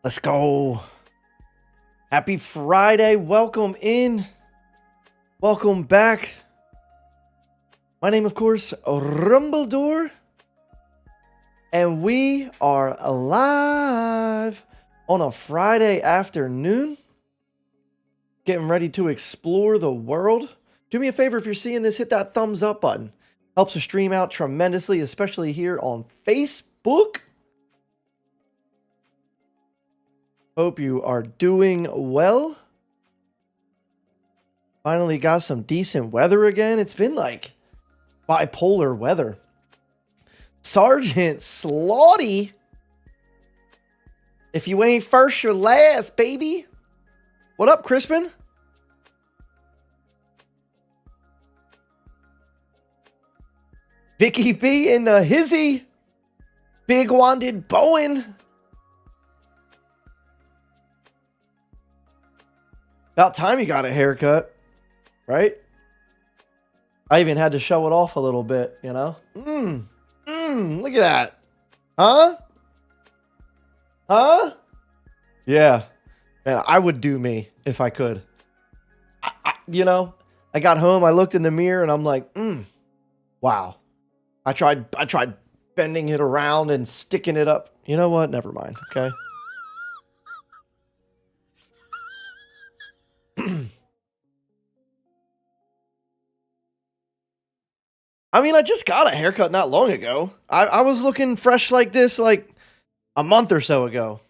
Let's go. Happy Friday. Welcome in. Welcome back. My name, of course, Rumbledore. And we are alive on a Friday afternoon. Getting ready to explore the world. Do me a favor, if you're seeing this, hit that thumbs up button. Helps the stream out tremendously, especially here on Facebook. Hope you are doing well. Finally got some decent weather again. It's been like bipolar weather. Sergeant Slaughty. If you ain't first, you're last, baby. What up, Crispin? Vicky B and Hizzy. Big Wanded Bowen. About time you got a haircut, right? I even had to show it off a little bit, you know? Look at that. Huh? Huh? Yeah. Man, I would do me if I could. I got home, I looked in the mirror, and I'm like, wow. I tried bending it around and sticking it up. You know what? Never mind, okay? I mean, I just got a haircut not long ago. I was looking fresh like this like a month or so ago.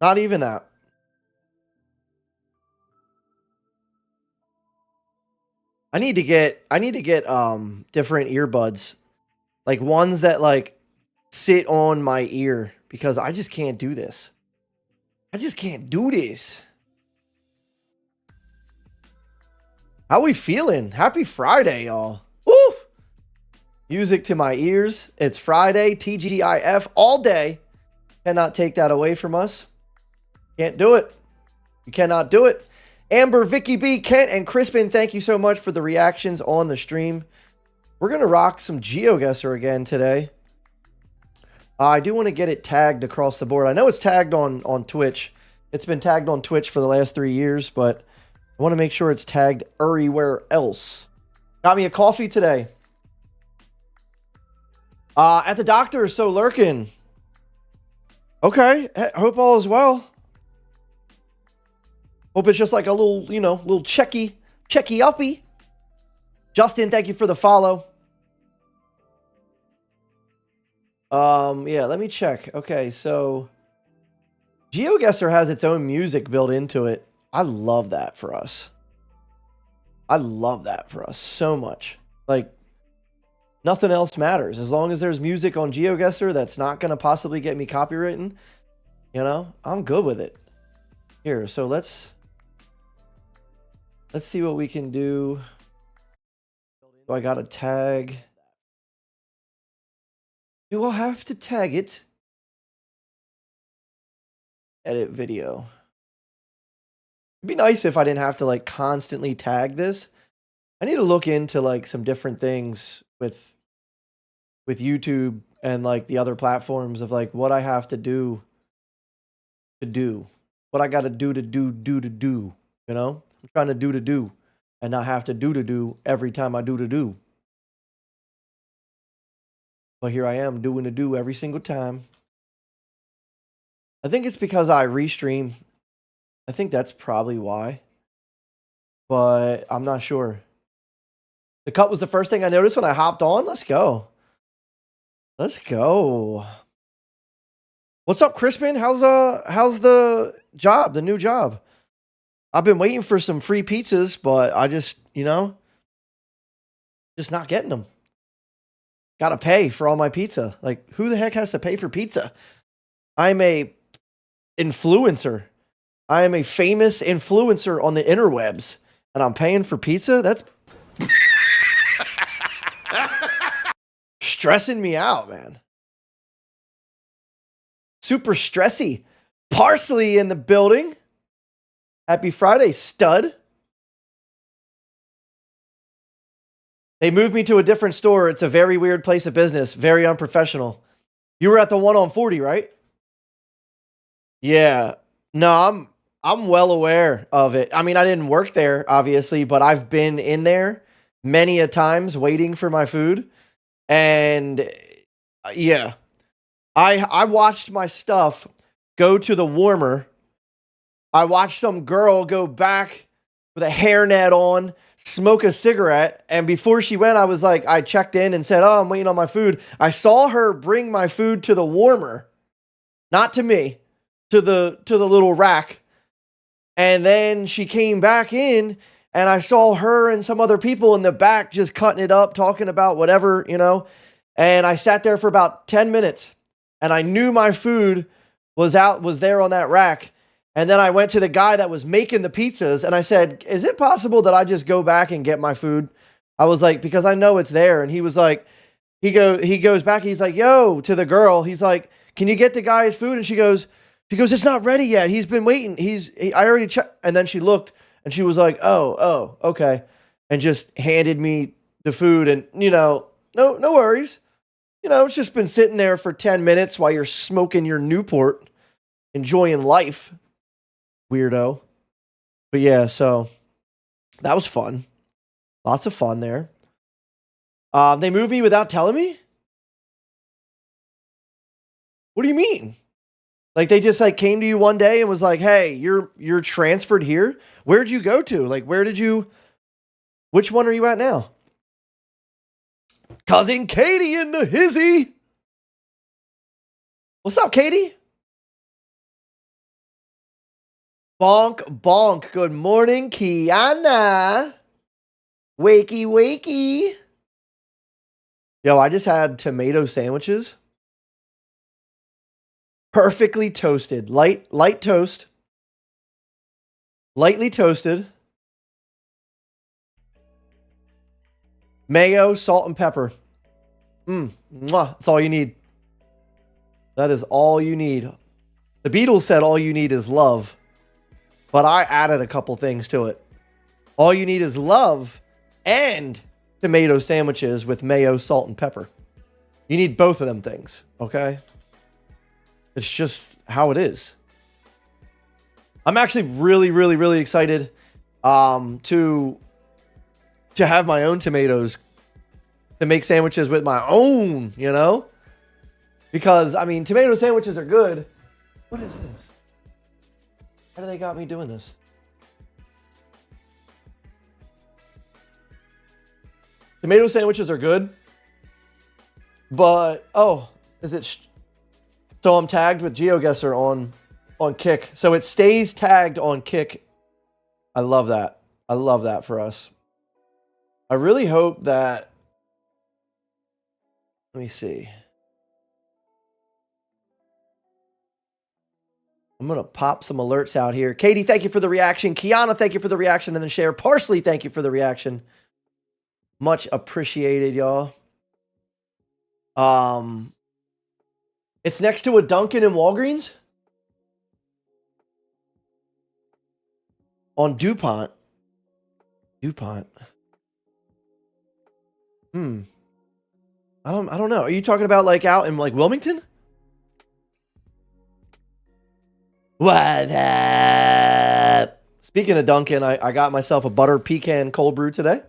Not even that. I need to get different earbuds. Like ones that like sit on my ear because I just can't do this. I just can't do this. How we feeling? Happy Friday, y'all. Woo! Music to my ears. It's Friday, TGIF all day. Cannot take that away from us. Can't do it. You cannot do it. Amber, Vicky B, Kent, and Crispin, thank you so much for the reactions on the stream. We're going to rock some GeoGuessr again today. I do want to get it tagged across the board. I know it's tagged on Twitch. It's been tagged on Twitch for the last 3 years, but I want to make sure it's tagged everywhere else. Got me a coffee today. At the doctor, so lurking. Okay, hope all is well. Hope it's just like a little, little checky-uppy. Justin, thank you for the follow. Yeah, let me check. Okay, so GeoGuessr has its own music built into it. I love that for us. I love that for us so much. Like, nothing else matters. As long as there's music on GeoGuessr that's not going to possibly get me copywritten, I'm good with it. Here, so let's see what we can do. So I got a tag. Do I have to tag it? Edit video. It'd be nice if I didn't have to like constantly tag this. I need to look into like some different things with YouTube and like the other platforms of like what I have to do. What I got to do, I'm trying to do and not have to do every time I do. But here I am doing do every single time. I think it's because I restream. I think that's probably why. But I'm not sure. The cut was the first thing I noticed when I hopped on. Let's go. Let's go. What's up, Crispin? How's the job, the new job? I've been waiting for some free pizzas, but I just, just not getting them. Gotta pay for all my pizza. Like, who the heck has to pay for pizza? I'm a influencer. I am a famous influencer on the interwebs, and I'm paying for pizza? That's stressing me out, man. Super stressy. Parsley in the building. Happy Friday, stud. They moved me to a different store. It's a very weird place of business. Very unprofessional. You were at the one on 40, right? Yeah. No, I'm well aware of it. I mean, I didn't work there, obviously, but I've been in there many a times waiting for my food. And yeah, I watched my stuff go to the warmer. I watched some girl go back with a hairnet on, smoke a cigarette, and before she went, I was like, I checked in and said, "Oh, I'm waiting on my food." I saw her bring my food to the warmer, not to me, to the little rack. And then she came back in, and I saw her and some other people in the back just cutting it up, talking about whatever, you know. And I sat there for about 10 minutes, and I knew my food was there on that rack. And then I went to the guy that was making the pizzas, and I said, "Is it possible that I just go back and get my food?" I was like, because I know it's there. And he was like, he goes back, he's like, "Yo," to the girl, he's like, "Can you get the guy his food?" And she goes, "It's not ready yet. He's been waiting. I already checked." And then she looked, and she was like, "Oh, okay," and just handed me the food. And no worries. It's just been sitting there for 10 minutes while you're smoking your Newport, enjoying life, weirdo. But yeah, so that was fun. Lots of fun there. They moved me without telling me? What do you mean? Like they just like came to you one day and was like, "Hey, you're transferred here." Where'd you go to? Like which one are you at now? Cousin Katie in the hizzy. What's up, Katie? Bonk, bonk. Good morning, Kiana. Wakey, wakey. Yo, I just had tomato sandwiches. Perfectly toasted. Light toast. Lightly toasted. Mayo, salt, and pepper. That's all you need. That is all you need. The Beatles said all you need is love. But I added a couple things to it. All you need is love and tomato sandwiches with mayo, salt, and pepper. You need both of them things, okay? It's just how it is. I'm actually really, really, really excited to have my own tomatoes, to make sandwiches with my own, Because, I mean, tomato sandwiches are good. What is this? How do they got me doing this? Tomato sandwiches are good. But, is it... So I'm tagged with GeoGuessr on Kick. So it stays tagged on Kick. I love that. I love that for us. I really hope that... Let me see. I'm going to pop some alerts out here. Katie, thank you for the reaction. Kiana, thank you for the reaction and the share. Parsley, thank you for the reaction. Much appreciated, y'all. It's next to a Dunkin' and Walgreens? On DuPont. DuPont. I don't know. Are you talking about like out in like Wilmington? What up? Speaking of Dunkin', I got myself a butter pecan cold brew today.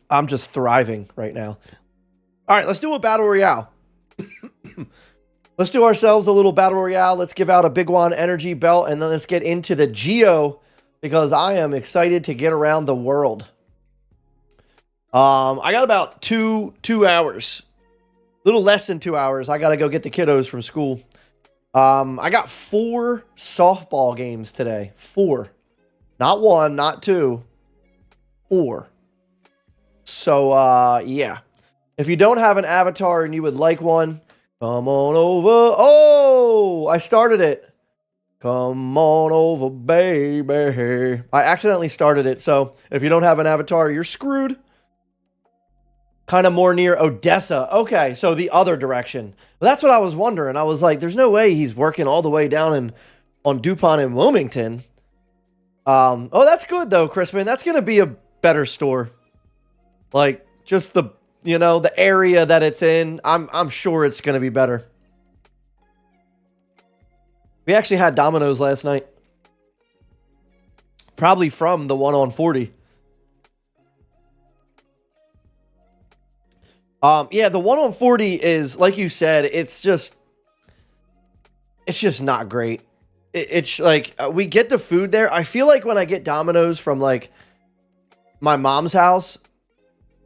I'm just thriving right now. All right, let's do a battle royale. Let's do ourselves a little battle royale. Let's give out a Big One energy belt, and then let's get into the Geo, because I am excited to get around the world. I got about two hours, a little less than 2 hours. I got to go get the kiddos from school. I got 4 softball games today. 4, not 1, not 2, 4. So, yeah. If you don't have an avatar and you would like one, come on over. Oh, I started it. Come on over, baby. I accidentally started it. So if you don't have an avatar, you're screwed. Kind of more near Odessa. Okay, so the other direction. Well, that's what I was wondering. I was like, there's no way he's working all the way down on DuPont in Wilmington. Oh, that's good though, Crispin. That's going to be a better store. Like just the area that it's in. I'm sure it's going to be better. We actually had Domino's last night. Probably from the 1 on 40. Yeah, the 1 on 40 is, like you said, it's just not great. It's like, we get the food there. I feel like when I get Domino's from like my mom's house,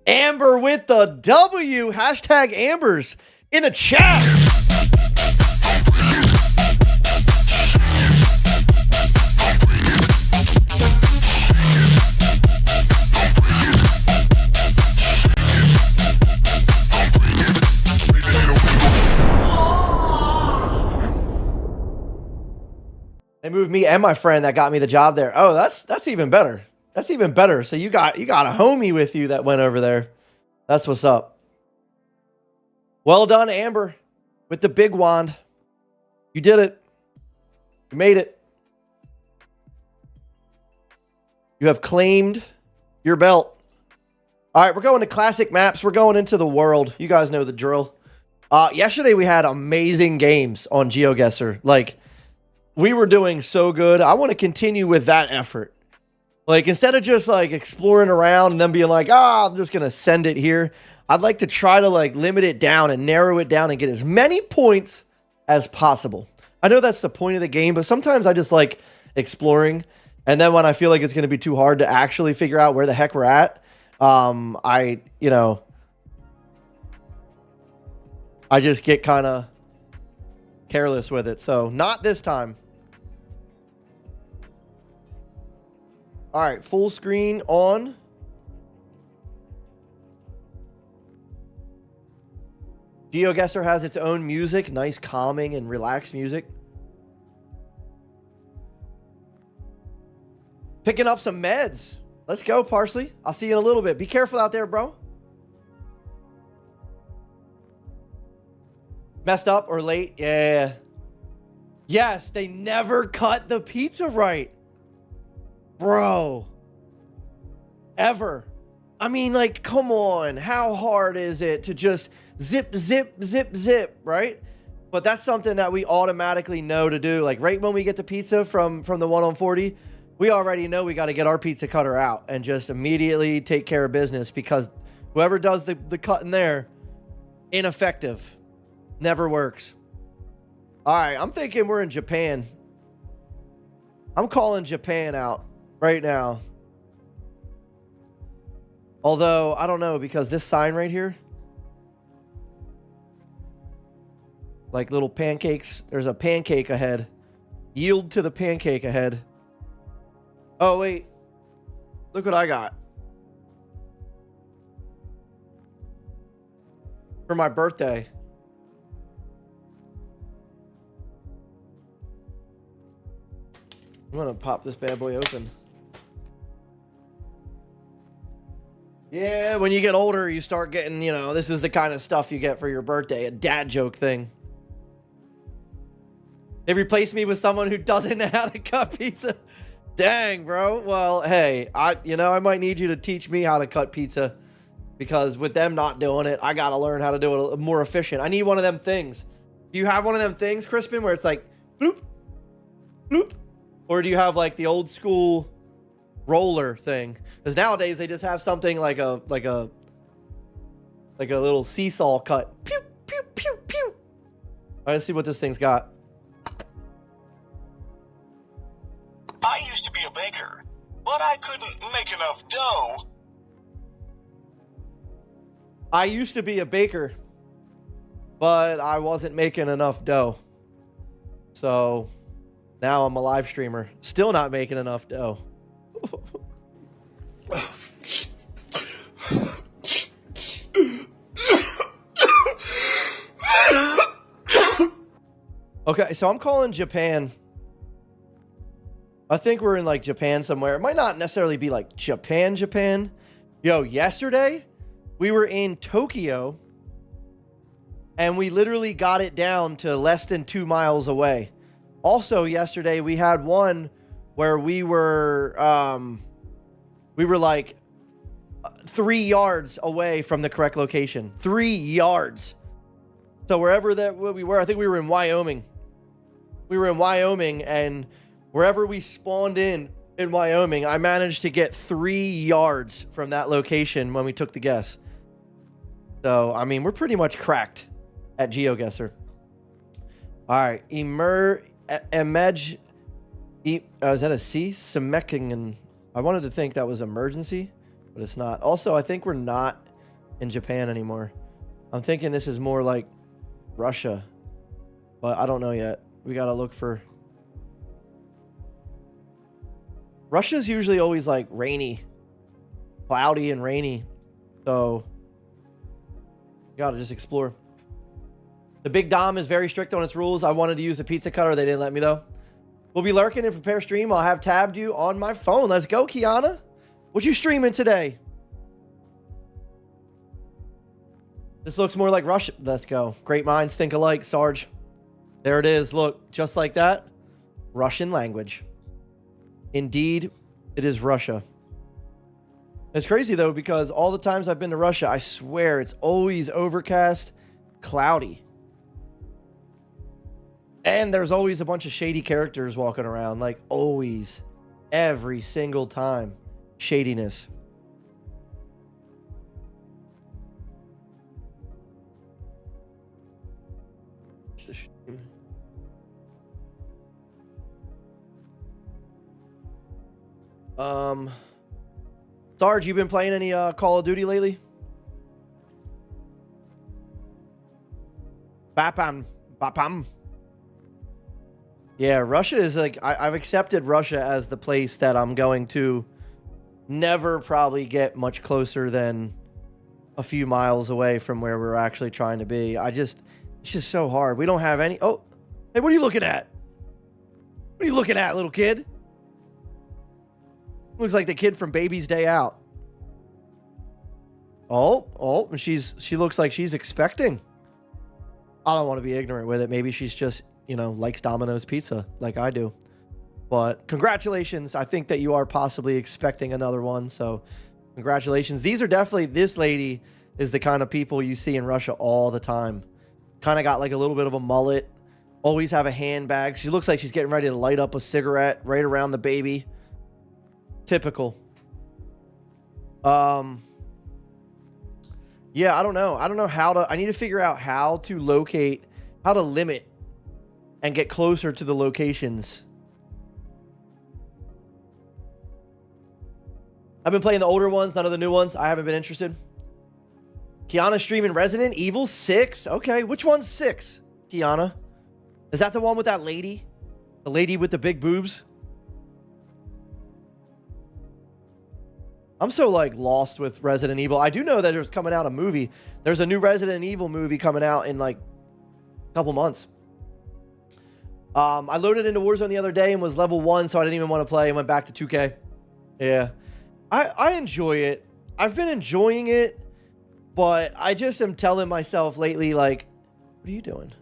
Amber with the W, hashtag Ambers in the chat. They moved me and my friend that got me the job there. Oh, that's even better. That's even better. So you got a homie with you that went over there. That's what's up. Well done, Amber, with the big wand. You did it. You made it. You have claimed your belt. All right, we're going to classic maps. We're going into the world. You guys know the drill. Yesterday we had amazing games on GeoGuessr. Like, we were doing so good. I want to continue with that effort. Like, instead of just like exploring around and then being like, I'm just going to send it here. I'd like to try to like limit it down and narrow it down and get as many points as possible. I know that's the point of the game, but sometimes I just like exploring. And then when I feel like it's going to be too hard to actually figure out where the heck we're at, I just get kind of careless with it. So not this time. All right, full screen on. GeoGuessr has its own music, nice calming and relaxed music. Picking up some meds. Let's go, Parsley. I'll see you in a little bit. Be careful out there, bro. Messed up or late? Yeah. Yes, they never cut the pizza right. Bro. Ever. I mean, like, come on. How hard is it to just zip, zip, zip, zip, right? But that's something that we automatically know to do. Like, right when we get the pizza from the 1 on 40, we already know we got to get our pizza cutter out and just immediately take care of business, because whoever does the cutting there, ineffective. Never works. All right, I'm thinking we're in Japan. I'm calling Japan out right now. Although, I don't know, because this sign right here, like little pancakes. There's a pancake ahead. Yield to the pancake ahead. Oh, wait. Look what I got. For my birthday. I'm going to pop this bad boy open. Yeah, when you get older, you start getting, this is the kind of stuff you get for your birthday. A dad joke thing. They replaced me with someone who doesn't know how to cut pizza. Dang, bro. Well, hey, I might need you to teach me how to cut pizza, because with them not doing it, I got to learn how to do it more efficient. I need one of them things. Do you have one of them things, Crispin, where it's like, bloop, bloop? Or do you have like the old school roller thing? Because nowadays they just have something like a little seesaw cut. Pew, pew, pew, pew. All right, let's see what this thing's got. I used to be a baker, but I couldn't make enough dough. I used to be a baker, but I wasn't making enough dough. So now I'm a live streamer, still not making enough dough. Okay, so I'm calling Japan. I think we're in like Japan somewhere. It might not necessarily be like Japan. Yo, yesterday we were in Tokyo and we literally got it down to less than 2 miles away. Also, yesterday we had one where we were like 3 yards away from the correct location. 3 yards. So wherever that we were, I think we were in Wyoming. we were in Wyoming, and wherever we spawned in Wyoming, I managed to get 3 yards from that location when we took the guess. So, I mean, we're pretty much cracked at GeoGuessr. All right, is that a C? Semekingen. I wanted to think that was emergency, but it's not. Also, I think we're not in Japan anymore. I'm thinking this is more like Russia, but I don't know yet. We gotta look for... Russia's usually always like rainy, cloudy and rainy, so you gotta just explore. The Big Dom is very strict on its rules. I wanted to use the pizza cutter. They didn't let me, though. We'll be lurking and prepare stream. I'll have tabbed you on my phone. Let's go, Kiana. What you streaming today? This looks more like Russia. Let's go. Great minds think alike, Sarge. There it is. Look, just like that. Russian language. Indeed, it is Russia. It's crazy, though, because all the times I've been to Russia, I swear it's always overcast, cloudy. And there's always a bunch of shady characters walking around, like always, every single time. Shadiness. Sarge, you been playing any Call of Duty lately? Bapam. Yeah, Russia is like, I've accepted Russia as the place that I'm going to never probably get much closer than a few miles away from where we're actually trying to be. It's just so hard. We don't have any... Oh, hey, what are you looking at? What are you looking at, little kid? Looks like the kid from Baby's Day Out. Oh, she looks like she's expecting. I don't want to be ignorant with it. Maybe she's just, you know, likes Domino's pizza like I do. But congratulations. I think that you are possibly expecting another one. So congratulations. These are definitely, this lady is the kind of people you see in Russia all the time. Kind of got like a little bit of a mullet. Always have a handbag. She looks like she's getting ready to light up a cigarette right around the baby. Typical. Yeah, I don't know. I need to figure out how to locate, how to limit and get closer to the locations. I've been playing the older ones, none of the new ones. I haven't been interested. Kiana streaming Resident Evil 6. Okay, which one's 6, Kiana? Is that the one with that lady? The lady with the big boobs? I'm so like lost with Resident Evil. I do know that there's coming out a movie. There's a new Resident Evil movie coming out in like a couple months. I loaded into Warzone the other day and was level 1, so I didn't even want to play and went back to 2K. Yeah. I enjoy it. I've been enjoying it, but I just am telling myself lately, like, what are you doing?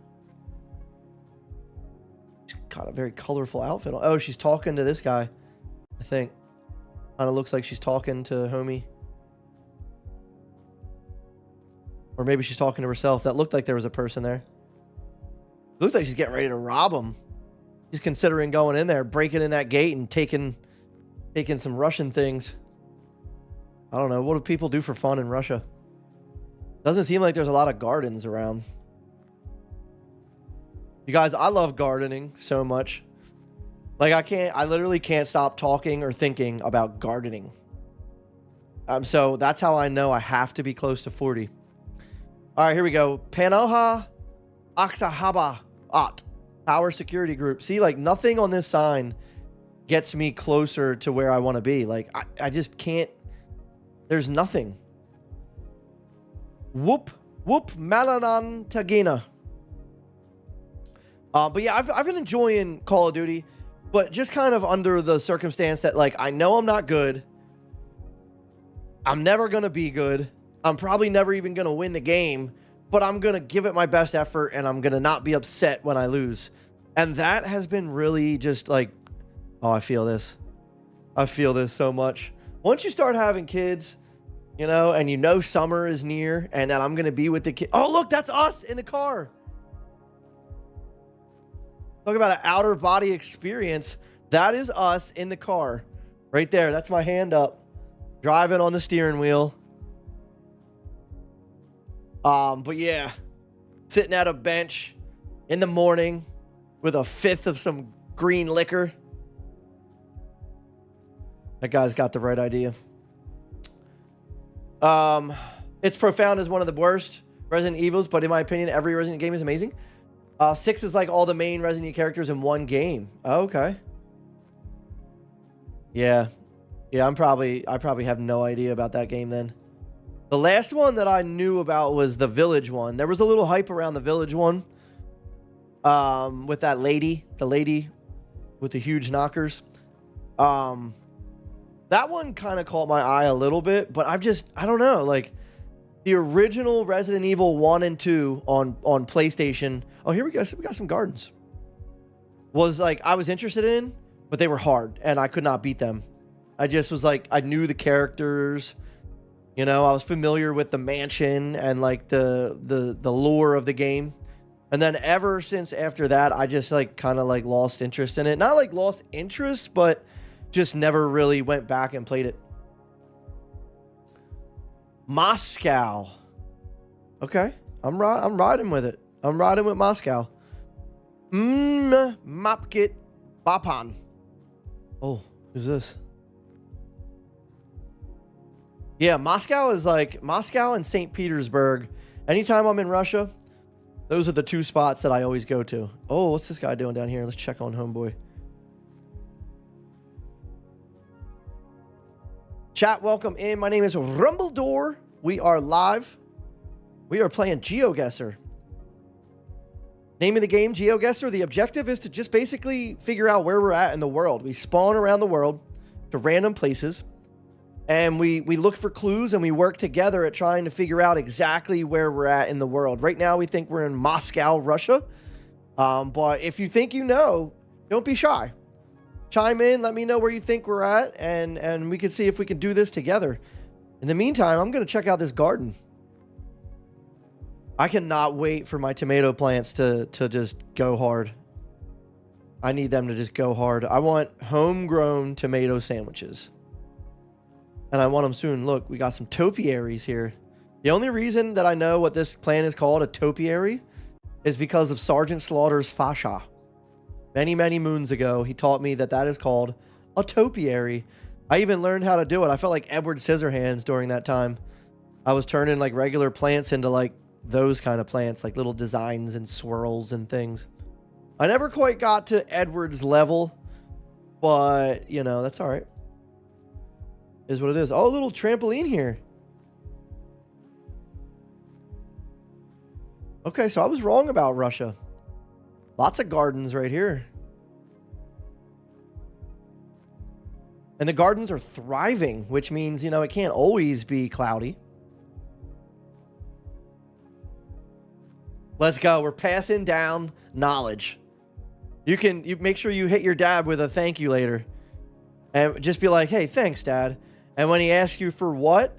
She's got a very colorful outfit on. Oh, she's talking to this guy, I think. Kind of looks like she's talking to homie. Or maybe she's talking to herself. That looked like there was a person there. Looks like she's getting ready to rob him. She's considering going in there, breaking in that gate and taking some Russian things. I don't know. What do people do for fun in Russia? Doesn't seem like there's a lot of gardens around. You guys, I love gardening so much. Like I literally can't stop talking or thinking about gardening. So that's how I know I have to be close to 40. All right, here we go. Panoha Aksahaba At Power Security Group. See, like nothing on this sign gets me closer to where I want to be. Like I just can't. There's nothing. Whoop Malanan Tagina. But yeah, I've been enjoying Call of Duty. But just kind of under the circumstance that, like, I know I'm not good. I'm never going to be good. I'm probably never even going to win the game. But I'm going to give it my best effort, and I'm going to not be upset when I lose. And that has been really just like, oh, I feel this. I feel this so much. Once you start having kids, you know, and you know summer is near, and that I'm going to be with the kid. Oh, look, that's us in the car. Talk about an outer body experience. That is us in the car. Right there. That's my hand up. Driving on the steering wheel. But yeah. Sitting at a bench in the morning with a fifth of some green liquor. That guy's got the right idea. It's profound as one of the worst Resident Evils, but in my opinion, every Resident game is amazing. 6 is like all the main Resident Evil characters in one game. Oh, okay. Yeah. Yeah, I probably have no idea about that game then. The last one that I knew about was the Village one. There was a little hype around the Village one. With that lady. The lady with the huge knockers. That one kind of caught my eye a little bit, but I don't know, like the original Resident Evil 1 and 2 on PlayStation. Oh, here we go. So we got some gardens. Was like I was interested in, but they were hard and I could not beat them. I just was like, I knew the characters, you know, I was familiar with the mansion and like the lore of the game. And then ever since after that, I just like kind of like lost interest in it. Not like lost interest, but just never really went back and played it. Moscow. Okay. I'm riding with it. I'm riding with Moscow. Mapkit Bapan. Oh, who's this? Yeah, Moscow is like Moscow and St. Petersburg. Anytime I'm in Russia, those are the two spots that I always go to. Oh, what's this guy doing down here? Let's check on homeboy. Chat, welcome in. My name is Rumbledore. We are live. We are playing GeoGuessr. Name of the game, GeoGuessr. The objective is to just basically figure out where we're at in the world. We spawn around the world to random places, and we look for clues, and we work together at trying to figure out exactly where we're at in the world. Right now, we think we're in Moscow, Russia. But if you think you know, don't be shy. Chime in, let me know where you think we're at, and we can see if we can do this together. In the meantime, I'm going to check out this garden. I cannot wait for my tomato plants to just go hard. I need them to just go hard. I want homegrown tomato sandwiches. And I want them soon. Look, we got some topiaries here. The only reason that I know what this plant is called, a topiary, is because of Sergeant Slaughter's fascia. Many, many moons ago, he taught me that that is called a topiary. I even learned how to do it. I felt like Edward Scissorhands during that time. I was turning like regular plants into like those kind of plants, like little designs and swirls and things. I never quite got to Edward's level, but you know, that's all right. Is what it is. Oh, a little trampoline here. Okay, so I was wrong about Russia. Lots of gardens right here. And the gardens are thriving, which means, you know, it can't always be cloudy. Let's go. We're passing down knowledge. You make sure you hit your dad with a thank you later. And just be like, hey, thanks, Dad. And when he asks you for what,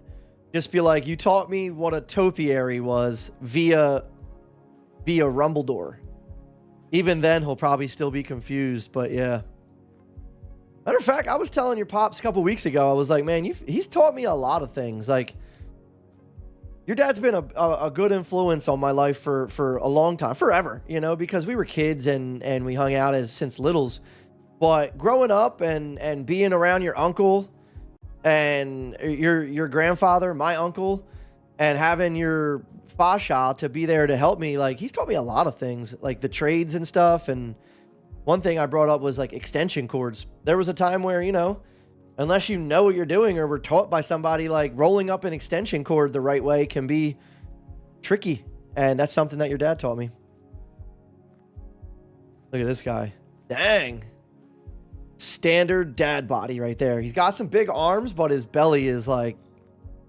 just be like, you taught me what a topiary was via Rumbledore. Even then, he'll probably still be confused, but yeah. Matter of fact, I was telling your pops a couple weeks ago, I was like, man, he's taught me a lot of things. Like, your dad's been a good influence on my life for a long time, forever, you know, because we were kids and we hung out since littles. But growing up and being around your uncle and your grandfather, my uncle, and having your fascia to be there to help me, like, he's taught me a lot of things, like the trades and stuff. And one thing I brought up was like extension cords. There was a time where, you know, unless you know what you're doing or were taught by somebody, like rolling up an extension cord the right way can be tricky. And that's something that your dad taught me. Look at this guy. Dang. Standard dad body right there. He's got some big arms, but his belly is like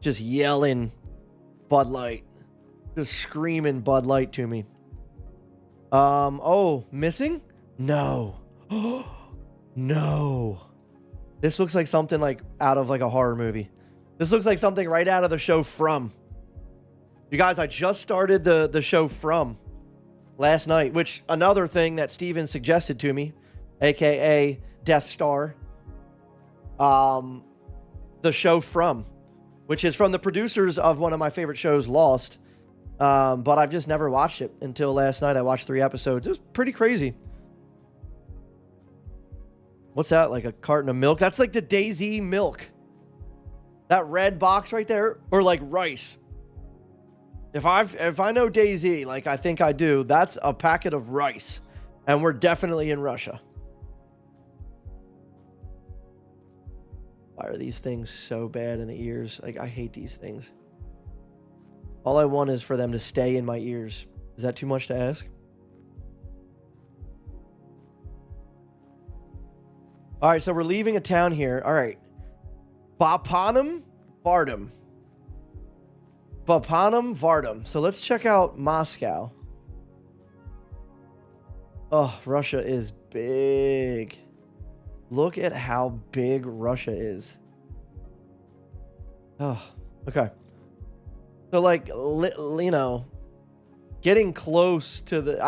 just yelling Bud Light. Just screaming Bud Light to me. Oh, missing? No. No. This looks like something like out of like a horror movie. This looks like something right out of the show From. You guys, I just started the show From. last night, which another thing that Steven suggested to me, aka Death Star, the show From, which is from the producers of one of my favorite shows, Lost. But I've just never watched it until last night. I watched 3 episodes. It was pretty crazy. What's that? Like a carton of milk? That's like the Daisy milk. That red box right there, or like rice. If I know Daisy, like I think I do, that's a packet of rice, and we're definitely in Russia. Why are these things so bad in the ears? Like, I hate these things. All I want is for them to stay in my ears. Is that too much to ask? All right, so we're leaving a town here. All right. Bapanum Vardam. Bapanum Vardam. So let's check out Moscow. Oh, Russia is big. Look at how big Russia is. Oh, okay. So, like, you know, getting close to the...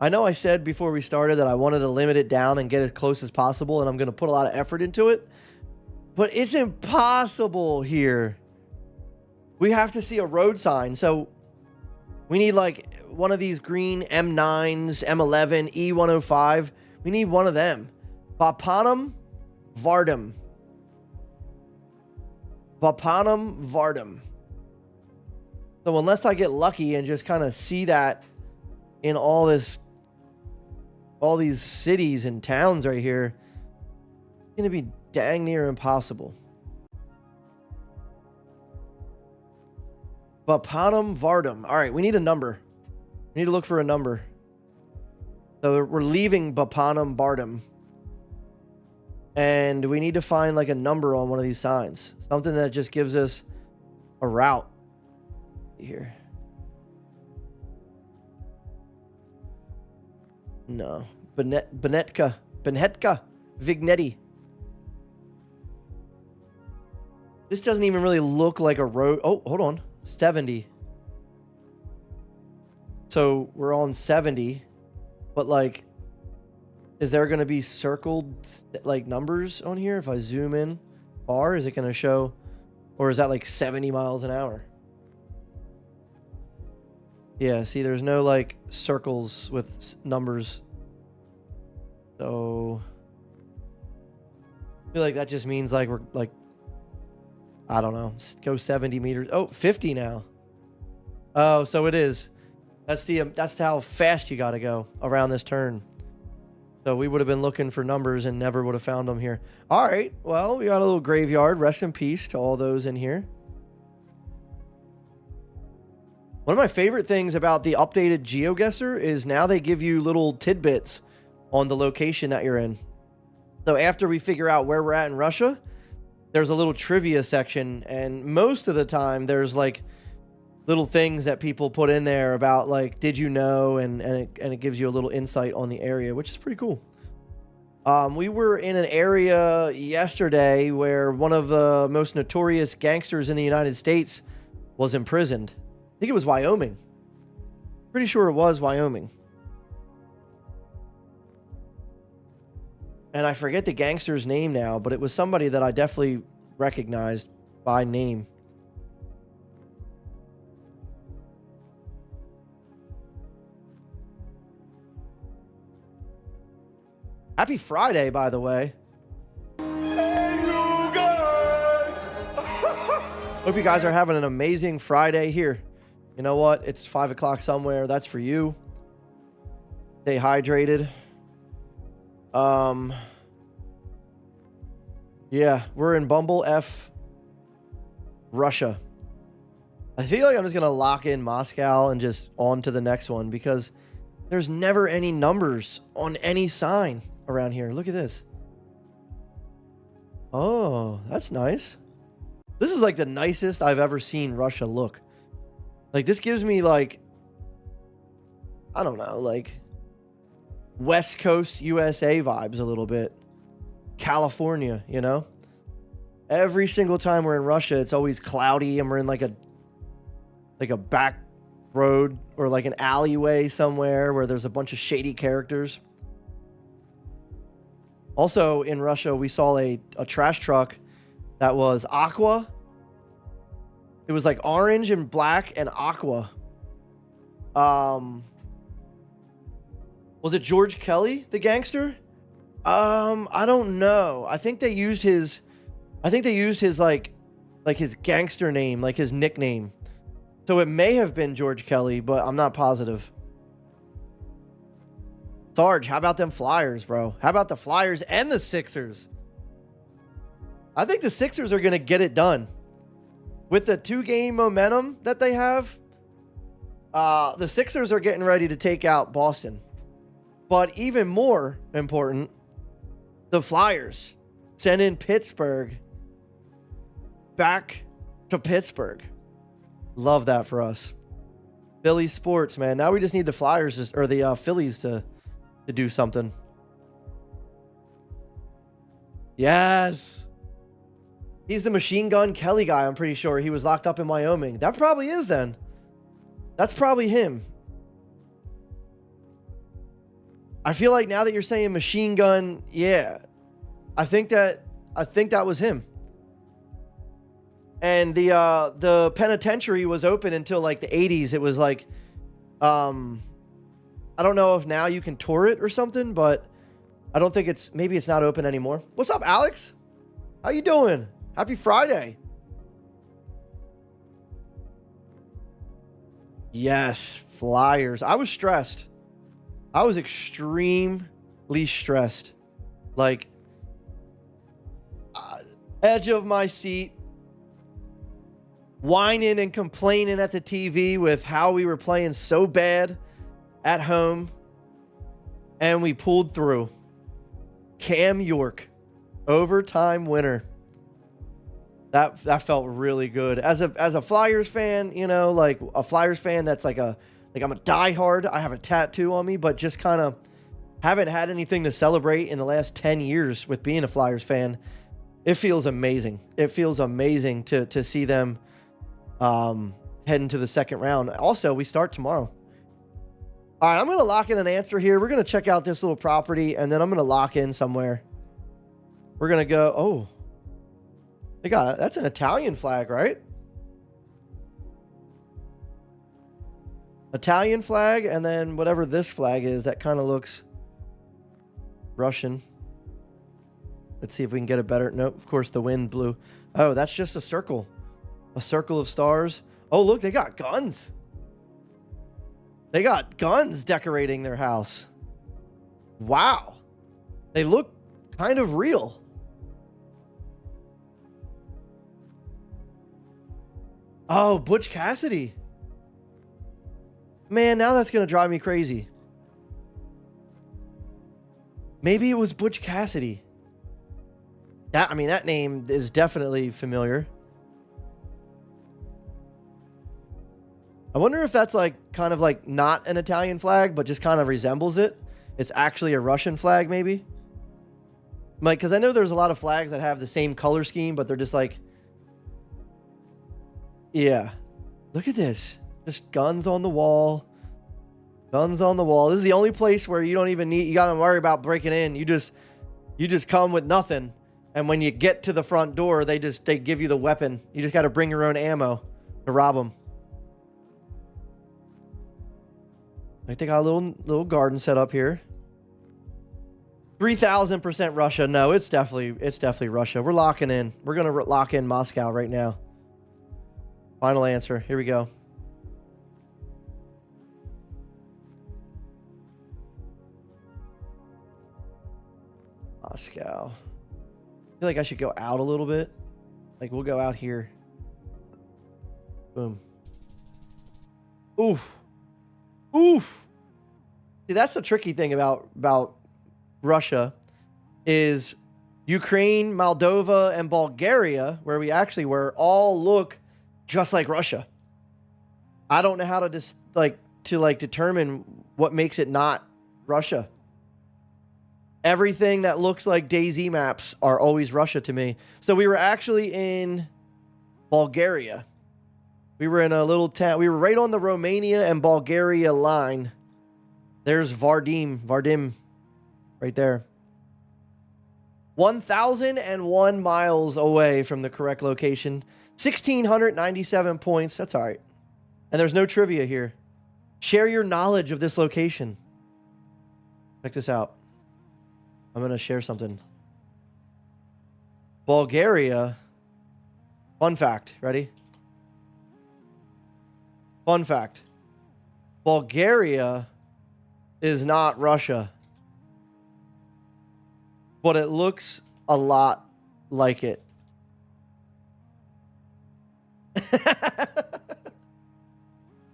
I know I said before we started that I wanted to limit it down and get as close as possible, and I'm going to put a lot of effort into it. But it's impossible here. We have to see a road sign. So we need, like, one of these green M9s, M11, E105. We need one of them. Bapanum Vardam. Bapanum Vardam. So unless I get lucky and just kind of see that in all these cities and towns right here, it's going to be dang near impossible. Bapanum Vardam. All right, we need a number. We need to look for a number. So we're leaving Bapanum Vardam. And we need to find like a number on one of these signs. Something that just gives us a route. Here. No. Benetka. Vignetti. This doesn't even really look like a road. Oh, hold on. 70. So we're on 70. But like, is there going to be circled like numbers on here? If I zoom in far, is it going to show? Or is that like 70 miles an hour? Yeah, see, there's no like circles with numbers. So I feel like that just means like we're like, I don't know, go 70 meters. Oh, 50 now. Oh, so it is. That's how fast you got to go around this turn. So we would have been looking for numbers and never would have found them here. All right. Well, we got a little graveyard. Rest in peace to all those in here. One of my favorite things about the updated GeoGuessr is now they give you little tidbits on the location that you're in. So after we figure out where we're at in Russia, there's a little trivia section, and most of the time there's like little things that people put in there about like, did you know, and it gives you a little insight on the area, which is pretty cool. We were in an area yesterday where one of the most notorious gangsters in the United States was imprisoned. I think it was Wyoming. Pretty sure it was Wyoming. And I forget the gangster's name now, but it was somebody that I definitely recognized by name. Happy Friday, by the way. Hey, you guys! Hope you guys are having an amazing Friday here. You know what? It's 5 o'clock somewhere. That's for you. Stay hydrated. Yeah, we're in Bumble F, Russia. I feel like I'm just going to lock in Moscow and just on to the next one because there's never any numbers on any sign around here. Look at this. Oh, that's nice. This is like the nicest I've ever seen Russia look. Like, this gives me like, I don't know, like West Coast USA vibes a little bit. California, you know? Every single time we're in Russia, it's always cloudy and we're in like a back road or like an alleyway somewhere where there's a bunch of shady characters. Also in Russia, we saw a trash truck that was aqua. It was like orange and black and aqua. Was it George Kelly, the gangster? I don't know. I think they used his like his gangster name, like his nickname. So it may have been George Kelly, but I'm not positive. Sarge, how about them Flyers, bro? How about the Flyers and the Sixers? I think the Sixers are going to get it done. With the 2-game momentum that they have, the Sixers are getting ready to take out Boston. But even more important, the Flyers send in Pittsburgh back to Pittsburgh. Love that for us. Philly sports, man. Now we just need the Flyers or the Phillies to do something. Yes. He's the Machine Gun Kelly guy, I'm pretty sure. He was locked up in Wyoming. That probably is then. That's probably him. I feel like now that you're saying Machine Gun, yeah. I think that was him. And the penitentiary was open until like the 80s. It was like I don't know if now you can tour it or something, but I don't think maybe it's not open anymore. What's up, Alex? How you doing? Happy Friday. Yes, Flyers. I was stressed. I was extremely stressed. Like, edge of my seat, whining and complaining at the TV with how we were playing so bad at home. And we pulled through. Cam York, overtime winner. That felt really good. As a Flyers fan, you know, like a Flyers fan that's like I'm a diehard. I have a tattoo on me, but just kind of haven't had anything to celebrate in the last 10 years with being a Flyers fan. It feels amazing. It feels amazing to see them head into the second round. Also, we start tomorrow. All right, I'm going to lock in an answer here. We're going to check out this little property, and then I'm going to lock in somewhere. We're going to go, oh, that's an Italian flag, right? Italian flag, and then whatever this flag is, that kind of looks Russian. Let's see if we can get a better. Nope, of course the wind blew. Oh, that's just a circle of stars. Oh, look, they got guns. They got guns decorating their house. Wow. They look kind of real. Oh, Butch Cassidy. Man, now that's going to drive me crazy. Maybe it was Butch Cassidy. That name is definitely familiar. I wonder if that's like kind of like not an Italian flag, but just kind of resembles it. It's actually a Russian flag, maybe. Like, because I know there's a lot of flags that have the same color scheme, but they're just like, yeah. Look at this. Just guns on the wall. Guns on the wall. This is the only place where you don't even you got to worry about breaking in. You just come with nothing. And when you get to the front door, they give you the weapon. You just got to bring your own ammo to rob them. Like they got a little garden set up here. 3,000% Russia. No, it's definitely Russia. We're locking in. We're going to lock in Moscow right now. Final answer. Here we go. Moscow. I feel like I should go out a little bit. Like we'll go out here. Boom. Oof. Oof. See, that's the tricky thing about Russia is Ukraine, Moldova, and Bulgaria, where we actually were, all look just like Russia. I don't know how to determine what makes it not Russia. Everything that looks like DayZ maps are always Russia to me. So we were actually in Bulgaria. We were in a little town. We were right on the Romania and Bulgaria line. There's Vardim, right there. 1,001 miles away from the correct location. 1,697 points. That's all right. And there's no trivia here. Share your knowledge of this location. Check this out. I'm going to share something. Bulgaria. Fun fact. Ready? Fun fact. Bulgaria is not Russia. But it looks a lot like it.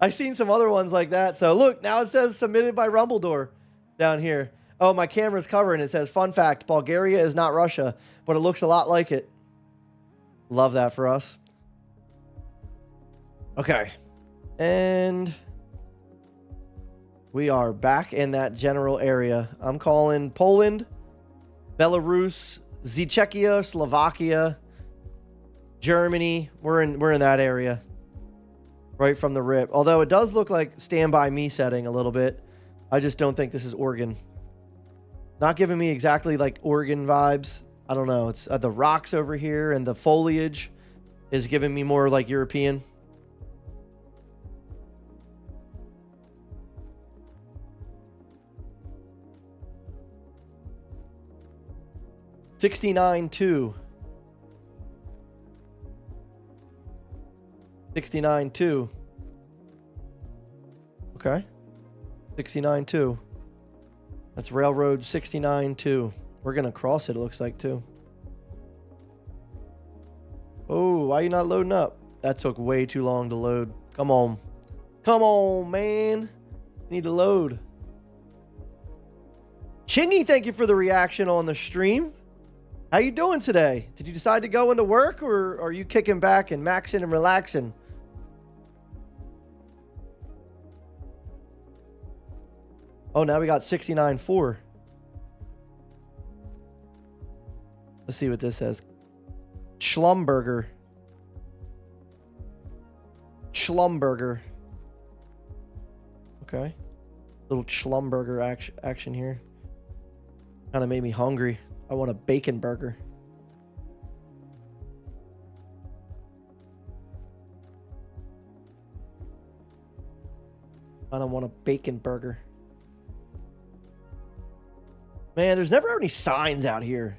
I've seen some other ones like that. So look, now it says submitted by Rumbledore down here. Oh, my camera's covering. It says, fun fact, Bulgaria is not Russia, but it looks a lot like it. Love that for us. Okay. And we are back in that general area. I'm calling Poland, Belarus, Czechia, Slovakia, Germany. We're in that area. Right from the rip. Although it does look like Stand By Me setting a little bit. I just don't think this is Oregon. Not giving me exactly like Oregon vibes. I don't know. It's the rocks over here and the foliage is giving me more like European. $69.2. 69.2. Okay. 69.2. That's Railroad 69.2. We're going to cross it, looks like, too. Oh, why are you not loading up? That took way too long to load. Come on. Come on, man. Need to load. Chingy, thank you for the reaction on the stream. How you doing today? Did you decide to go into work, or are you kicking back and maxing and relaxing? Oh, now we got 69.4. Let's see what this says. Schlumberger. Schlumberger. Okay. Little Schlumberger action here. Kind of made me hungry. I want a bacon burger. I don't want a bacon burger. Man, there's never any signs out here.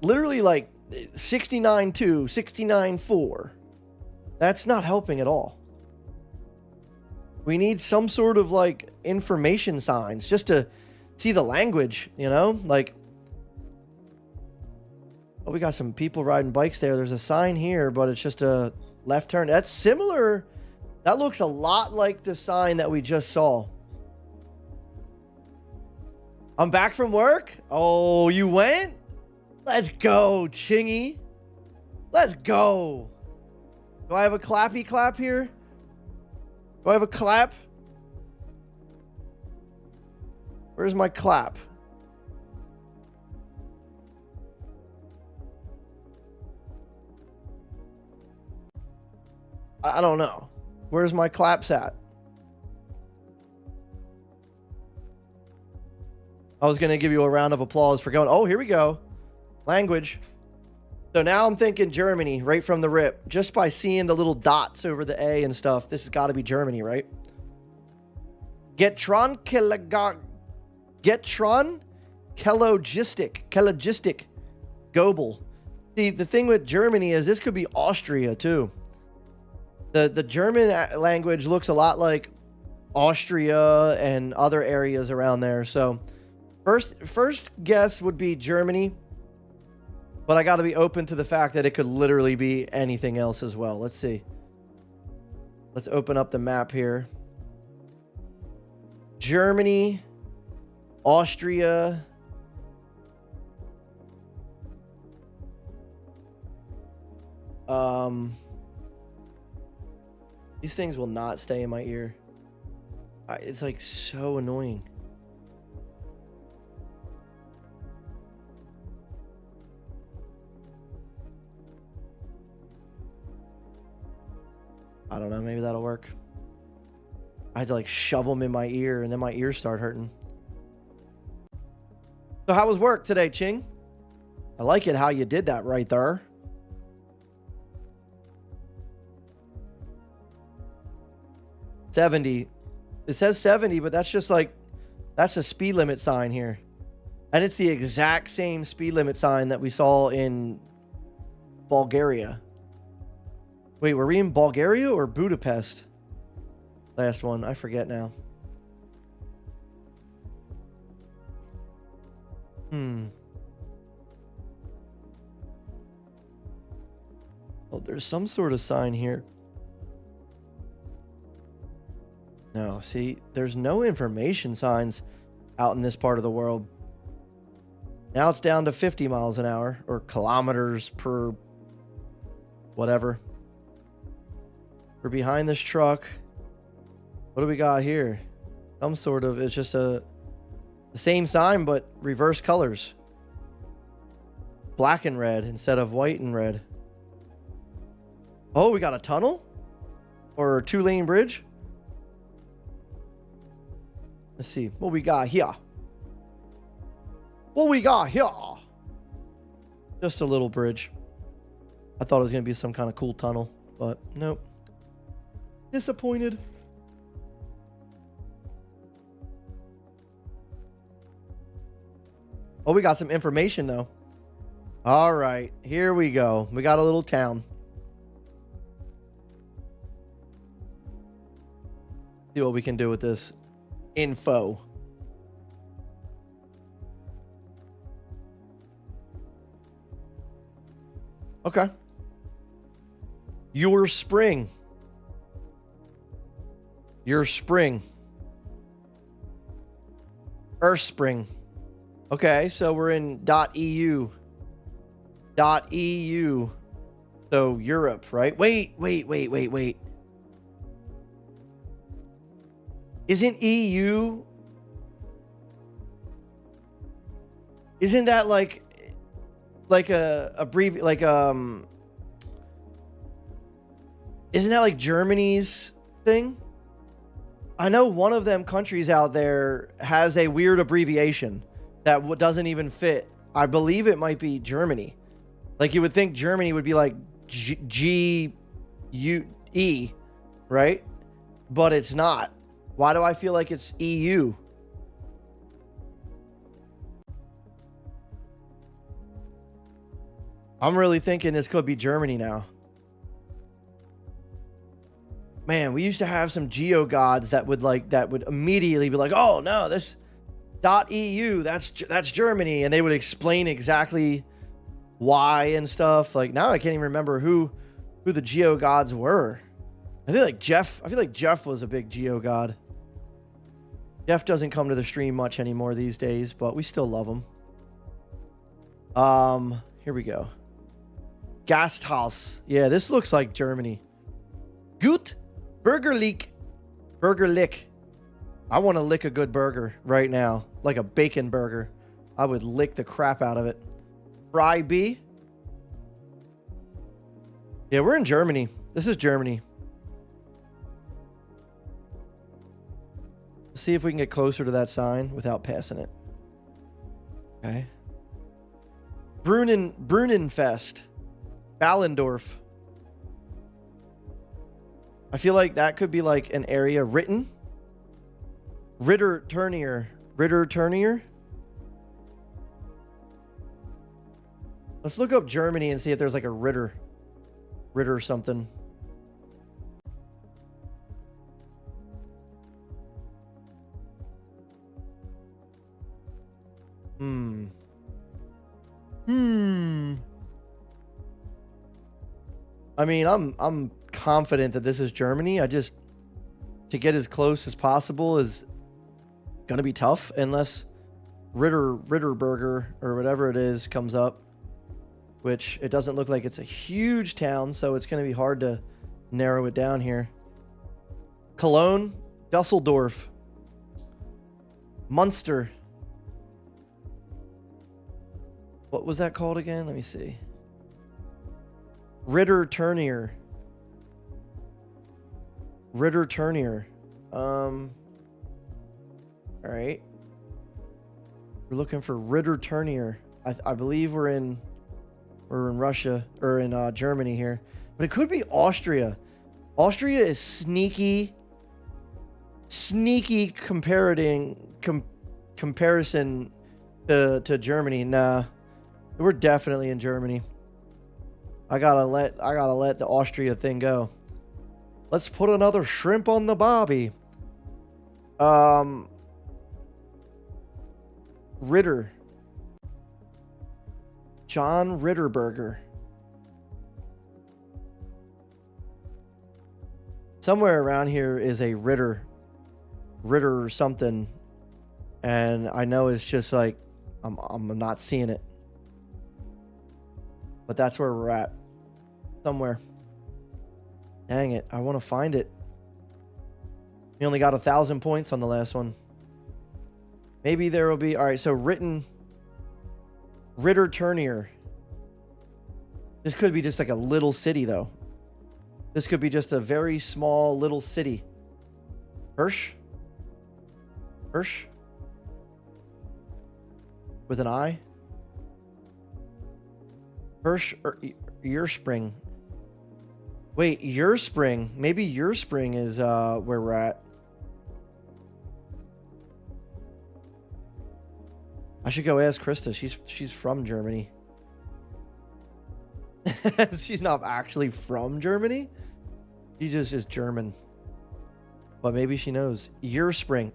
Literally like 69.2, 69.4. That's not helping at all. We need some sort of like information signs just to see the language, you know? Like, oh, we got some people riding bikes there. There's a sign here, but it's just a left turn. That's similar. That looks a lot like the sign that we just saw. I'm back from work. Oh, you went? Let's go, Chingy. Let's go. Do I have a clappy clap here? Do I have a clap? Where's my clap? I don't know. Where's my claps at? I was going to give you a round of applause for going. Oh, here we go. Language. So now I'm thinking Germany right from the rip. Just by seeing the little dots over the A and stuff. This has got to be Germany, right? Getron Kelogistic Gobel. See, the thing with Germany is this could be Austria too. The German language looks a lot like Austria and other areas around there. So first guess would be Germany, but I got to be open to the fact that it could literally be anything else as well. Let's see. Let's open up the map here. Germany, Austria, these things will not stay in my ear. It's like so annoying. I don't know. Maybe that'll work. I had to like shove them in my ear and then my ears start hurting. So how was work today, Ching? I like it how you did that right there. $70. It says 70, but that's just like, that's a speed limit sign here. And it's the exact same speed limit sign that we saw in Bulgaria. Wait, were we in Bulgaria or Budapest? Last one, I forget now. Oh, there's some sort of sign here. No, see, there's no information signs out in this part of the world. Now it's down to 50 miles an hour or kilometers per whatever. We're behind this truck. What do we got here? Some sort of, it's just the same sign, but reverse colors. Black and red instead of white and red. Oh, we got a tunnel? Or a 2-lane bridge? Let's see what we got here. What we got here? Just a little bridge. I thought it was going to be some kind of cool tunnel, but nope. Disappointed. Oh, we got some information though. All right, here we go. We got a little town. See what we can do with this info. Okay. Your spring. Your spring. Earth spring. Okay, so we're in .eu. .eu. So Europe, right? Wait. Isn't EU? Isn't that like a brief isn't that like Germany's thing? I know one of them countries out there has a weird abbreviation that doesn't even fit. I believe it might be Germany. Like you would think Germany would be like GUE, right? But it's not. Why do I feel like it's EU? I'm really thinking this could be Germany now. Man, we used to have some geo gods that would immediately be like, "Oh no, this .eu, that's Germany," and they would explain exactly why and stuff. Like now I can't even remember who the geo gods were. I feel like Jeff was a big geo god. Jeff doesn't come to the stream much anymore these days, but we still love him. Here we go. Gasthaus. Yeah, this looks like Germany. Gut Burgerlick. Burgerlick. I want to lick a good burger right now, like a bacon burger. I would lick the crap out of it. Friyayyy. Yeah, we're in Germany. This is Germany. Let's see if we can get closer to that sign without passing it. Okay. Brunenfest. Ballendorf. I feel like that could be like an area written. Ritter Turnier. Let's look up Germany and see if there's like a Ritter something. I mean, I'm confident that this is Germany. I just, to get as close as possible is gonna be tough unless Ritterburger or whatever it is comes up, which it doesn't look like it's a huge town, so it's gonna be hard to narrow it down here. Cologne, Dusseldorf, Munster. What was that called again? Let me see. Ritter Turnier. Ritter Turnier. All right. We're looking for Ritter Turnier. I believe we're in Russia or in Germany here, but it could be Austria. Austria is sneaky comparison to Germany. Nah, we're definitely in Germany. I gotta let the Austria thing go. Let's put another shrimp on the barbie. Ritter. John Ritterberger. Somewhere around here is a Ritter or something, and I know it's just like I'm not seeing it, but that's where we're at. Somewhere. Dang it! I want to find it. We only got 1,000 points on the last one. Maybe there will be. All right, so Ritter Turnier. This could be just like a little city, though. This could be just a very small little city. Hirsch? With an I? Hirsch or Yerspring? Wait, Yerspring. Maybe Yerspring is where we're at. I should go ask Krista. She's from Germany. She's not actually from Germany. She just is German. But maybe she knows. Erspring.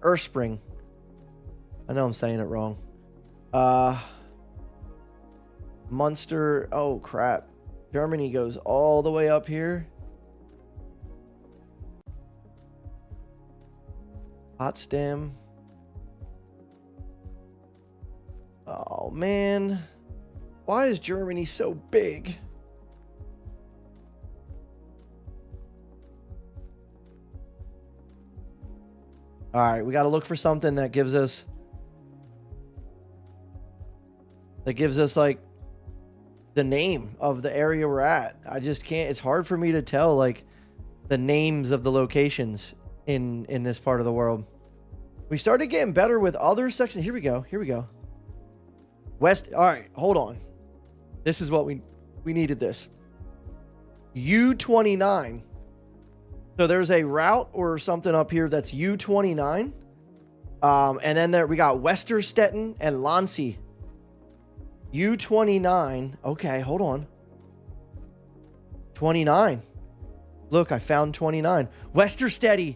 I know I'm saying it wrong. Munster. Oh, crap. Germany goes all the way up here. Potsdam. Oh, man. Why is Germany so big? All right, we got to look for something that gives us like the name of the area we're at. I just can't. It's hard for me to tell like the names of the locations in this part of the world. We started getting better with other sections. Here we go. West. All right, hold on. This is what we needed this. U29. So there's a route or something up here that's U29. And then there we got Westerstetten and Lancy. U29. Okay, hold on. 29. Look, I found 29. Westerstedt.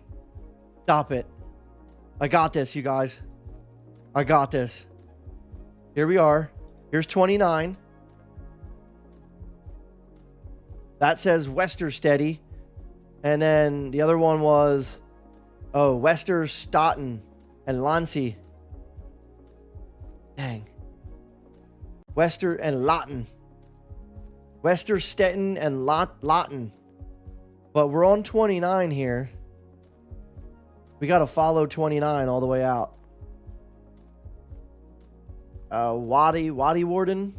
Stop it. I got this, you guys. I got this. Here we are. Here's 29. That says Westerstedt. And then the other one was, Westerstatten and Lancy. Dang. Wester and Latin. Westerstetten and Latin. But we're on 29 here. We got to follow 29 all the way out. Wadi Warden.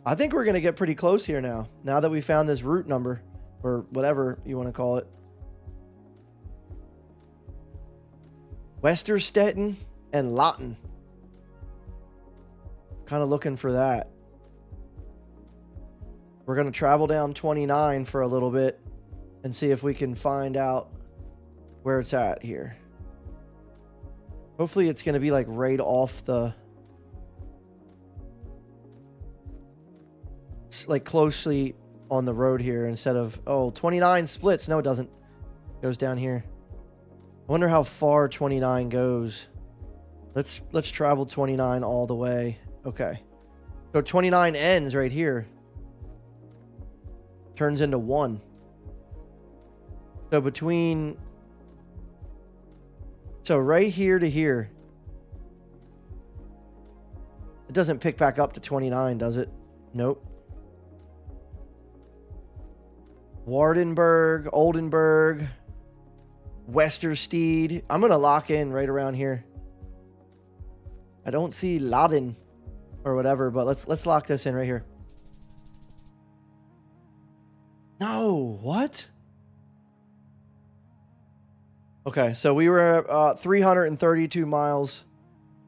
I think we're going to get pretty close here now that we found this route number, or whatever you want to call it. Westerstetten and Latin. Kind of looking for that. We're going to travel down 29 for a little bit and see if we can find out where it's at here. Hopefully it's going to be like right off the... like closely on the road here instead of 29 splits. No, it doesn't. It goes down here. I wonder how far 29 goes. Let's travel 29 all the way. Okay. So 29 ends right here. Turns into 1. So between... so right here to here. It doesn't pick back up to 29, does it? Nope. Wardenburg, Oldenburg, Westersteed. I'm going to lock in right around here. I don't see Laden or whatever, but let's lock this in right here. No, what? Okay, so we were 332 miles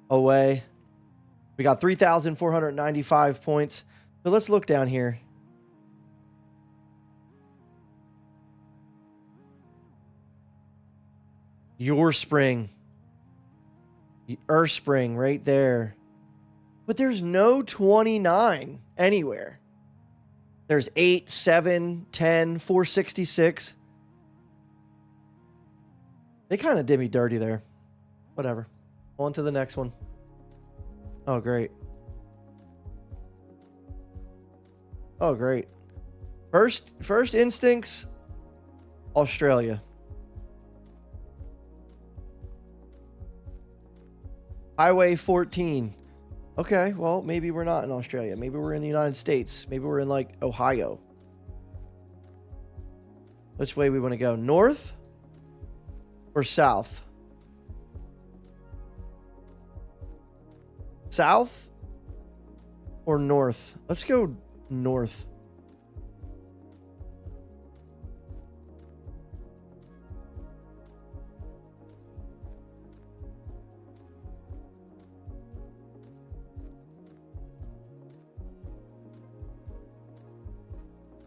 away. We got 3,495 points. So let's look down here. Your spring. Earth spring right there. But there's no 29 anywhere. There's 8, 7, 10, 466. They kind of did me dirty there. Whatever. On to the next one. Oh, great. Oh, great. First instincts, Australia. Highway 14. Okay, well, maybe we're not in Australia. Maybe we're in the United States. Maybe we're in, like, Ohio. Which way we want to go? North or south? South or north? Let's go north.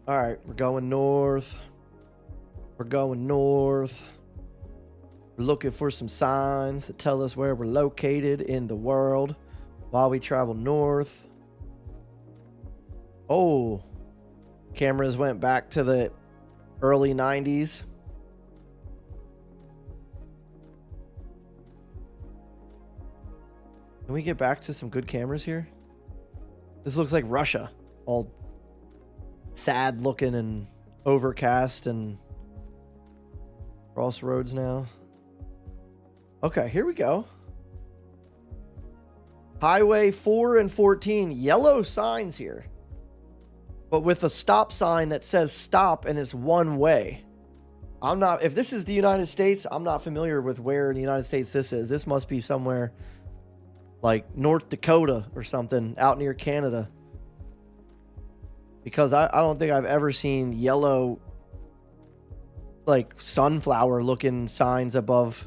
All right, we're going north. We're going north. We're looking for some signs that tell us where we're located in the world while we travel north. Oh, cameras went back to the early 90s. Can we get back to some good cameras here? This looks like Russia. All sad looking and overcast and crossroads now. Okay, here we go. Highway 4 and 14, yellow signs here, but with a stop sign that says stop and it's one way. I'm not, if this is the United States, I'm not familiar with where in the United States this is. This must be somewhere like North Dakota or something out near Canada. Because I don't think I've ever seen yellow, like sunflower looking signs above.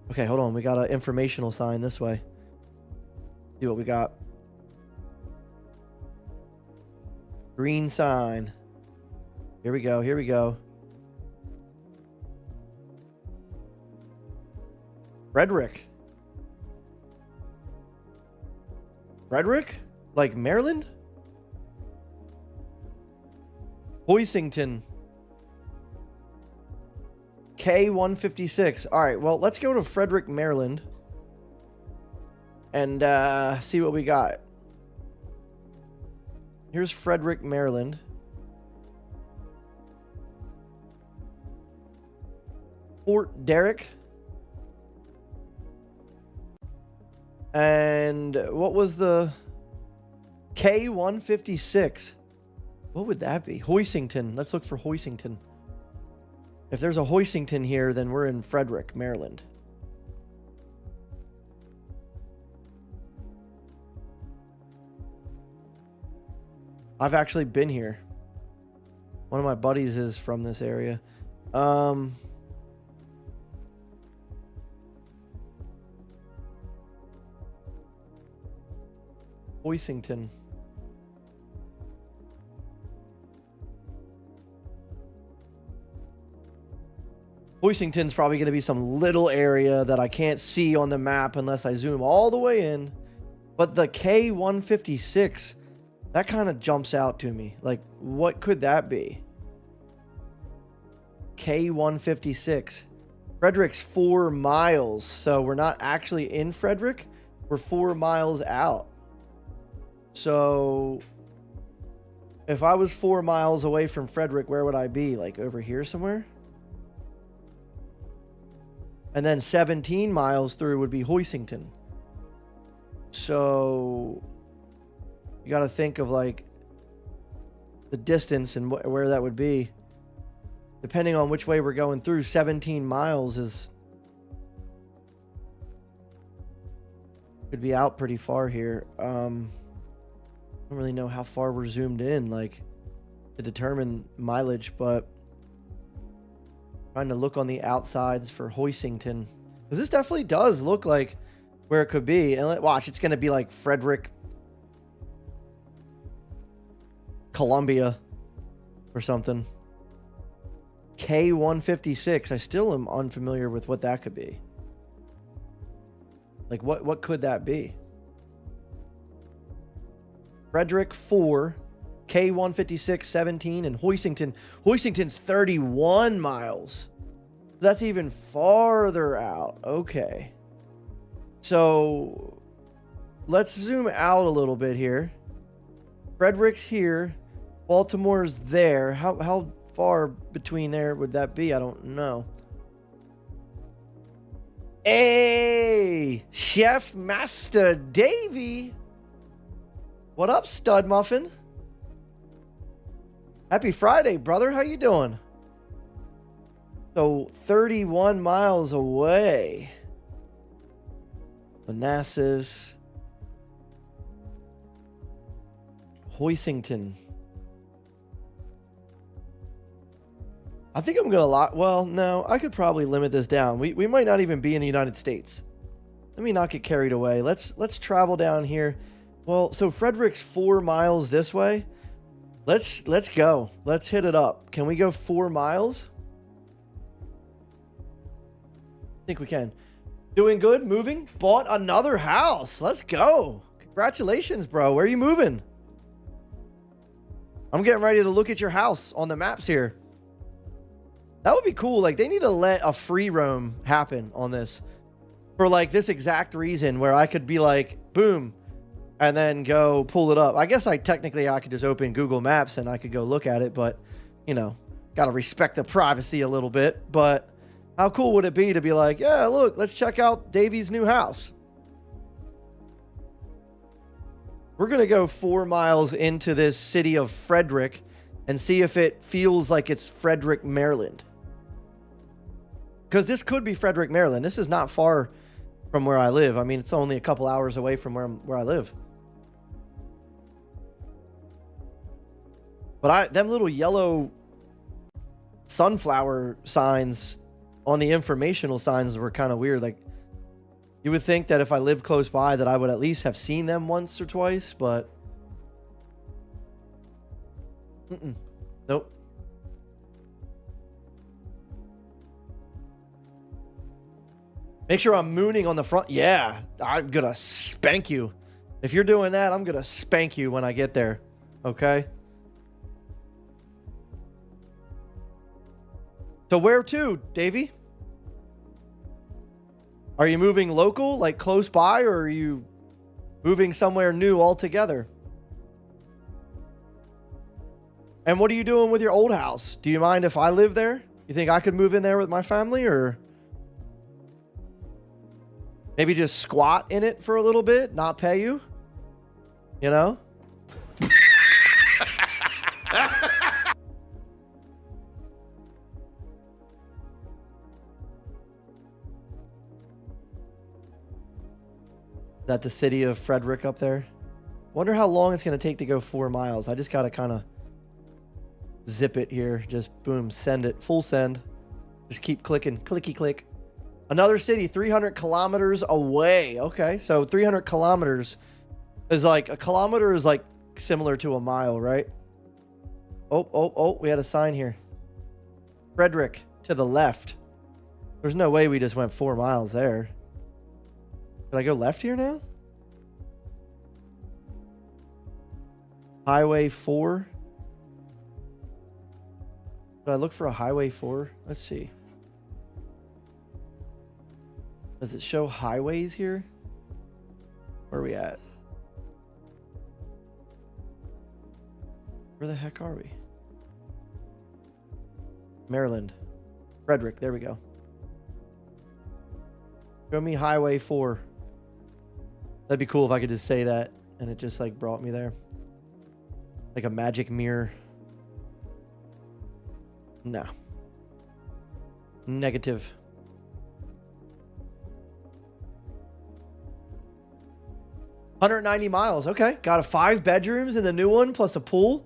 Okay, hold on. We got an informational sign this way. See what we got. Green sign. Here we go. Here we go. Frederick. Frederick? Like Maryland? Hoisington. K156. All right, well, let's go to Frederick, Maryland. And see what we got. Here's Frederick, Maryland. Fort Derrick. And what was the K156? What would that be? Hoisington. Let's look for Hoisington. If there's a Hoisington here, then we're in Frederick, Maryland. I've actually been here. One of my buddies is from this area. Hoisington. Hoisington's probably going to be some little area that I can't see on the map unless I zoom all the way in. But the K156, that kind of jumps out to me. Like, what could that be? K156. Frederick's 4 miles, so we're not actually in Frederick. We're 4 miles out. So if I was 4 miles away from Frederick, where would I be? Like over here somewhere? And then 17 miles through would be Hoisington. So you got to think of like the distance and where that would be. Depending on which way we're going through, 17 miles is could be out pretty far here. I don't really know how far we're zoomed in, like, to determine mileage, but Trying to look on the outsides for Hoisington. Because this definitely does look like where it could be. And watch, it's going to be like Frederick, Columbia, or something. K156. I still am unfamiliar with what that could be. Like, what could that be? Frederick 4, K156, 17, and Hoisington. Hoisington's 31 miles. That's even farther out. Okay. So, let's zoom out a little bit here. Frederick's here. Baltimore's there. How far between there would that be? I don't know. Hey, Chef Master Davey. What up, stud muffin? Happy Friday, brother. How you doing? So 31 miles away. Manassas. Hoisington. I think I'm gonna well, no, I could probably limit this down. We might not even be in the United States. Let me not get carried away. Let's travel down here. Well, so Frederick's 4 miles this way. Let's go. Let's hit it up. Can we go 4 miles? I think we can. Doing good, moving. Bought another house. Let's go. Congratulations, bro. Where are you moving? I'm getting ready to look at your house on the maps here. That would be cool. Like, they need to let a free roam happen on this for like this exact reason, where I could be like, boom, and then go pull it up. I guess I could just open Google Maps and I could go look at it, but you know, got to respect the privacy a little bit. But how cool would it be to be like, yeah, look, let's check out Davey's new house. We're going to go 4 miles into this city of Frederick and see if it feels like it's Frederick, Maryland. Because this could be Frederick, Maryland. This is not far from where I live. I mean, it's only a couple hours away from where I live. But them little yellow sunflower signs on the informational signs were kind of weird. Like, you would think that if I lived close by that I would at least have seen them once or twice, but nope. Make sure I'm mooning on the front. Yeah, I'm gonna spank you. If you're doing that, I'm gonna spank you when I get there. Okay? So where to, Davey? Are you moving local, like close by, or are you moving somewhere new altogether? And what are you doing with your old house? Do you mind if I live there? You think I could move in there with my family, or maybe just squat in it for a little bit, not pay you? You know? Is that the city of Frederick up there? Wonder how long it's going to take to go 4 miles. I just got to kind of zip it here. Just boom, send it. Full send. Just keep clicking. Clicky click. Another city 300 kilometers away. Okay, so 300 kilometers is like, a kilometer is like similar to a mile, right? Oh, we had a sign here. Frederick to the left. There's no way we just went 4 miles there. Did I go left here now? Highway 4. Did I look for a Highway 4? Let's see. Does it show highways here? Where are we at? Where the heck are we? Maryland. Frederick, there we go. Show me Highway 4. That'd be cool if I could just say that and it just like brought me there. Like a magic mirror. No. Negative. $190 miles. Okay. Got a 5 bedrooms in the new one plus a pool.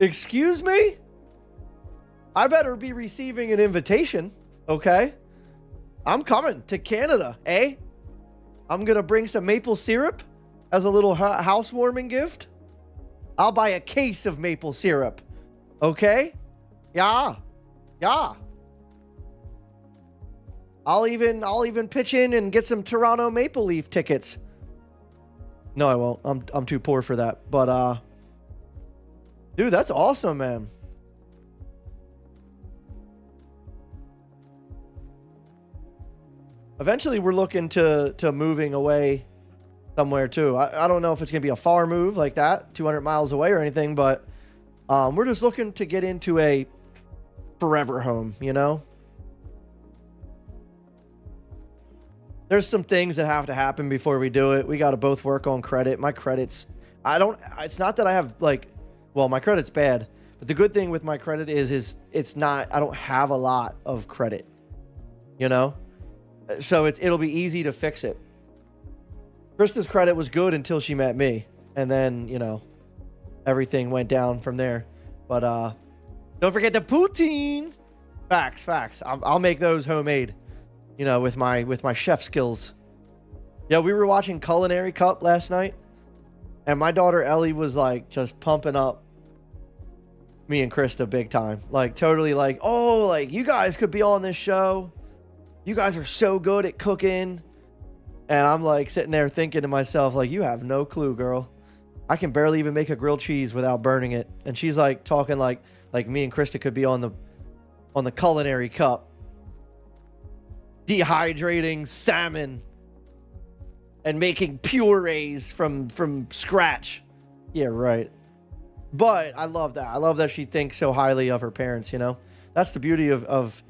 Excuse me? I better be receiving an invitation, okay? I'm coming to Canada, eh? I'm gonna bring some maple syrup as a little housewarming gift. I'll buy a case of maple syrup, okay? Yeah. I'll even pitch in and get some Toronto Maple Leaf tickets. No, I won't. I'm too poor for that. But dude, that's awesome, man. Eventually, we're looking to moving away somewhere too. I don't know if it's gonna be a far move like that, 200 miles away or anything, but we're just looking to get into a forever home, you know? There's some things that have to happen before we do it. We got to both work on credit. My credit's, it's not that I have like, well, my credit's bad, but the good thing with my credit is it's not, I don't have a lot of credit, you know? So it'll be easy to fix it. Krista's credit was good until she met me. And then, you know, everything went down from there. But don't forget the poutine. Facts. I'll make those homemade, you know, with my chef skills. Yeah, we were watching Culinary Cup last night, and my daughter Ellie was like just pumping up me and Krista big time. Like totally like, oh, like you guys could be on this show. You guys are so good at cooking. And I'm like sitting there thinking to myself, like, you have no clue, girl. I can barely even make a grilled cheese without burning it. And she's like talking like me and Krista could be on the Culinary Cup, dehydrating salmon and making purees from scratch. Yeah, right. But I love that. I love that she thinks so highly of her parents, you know. That's the beauty of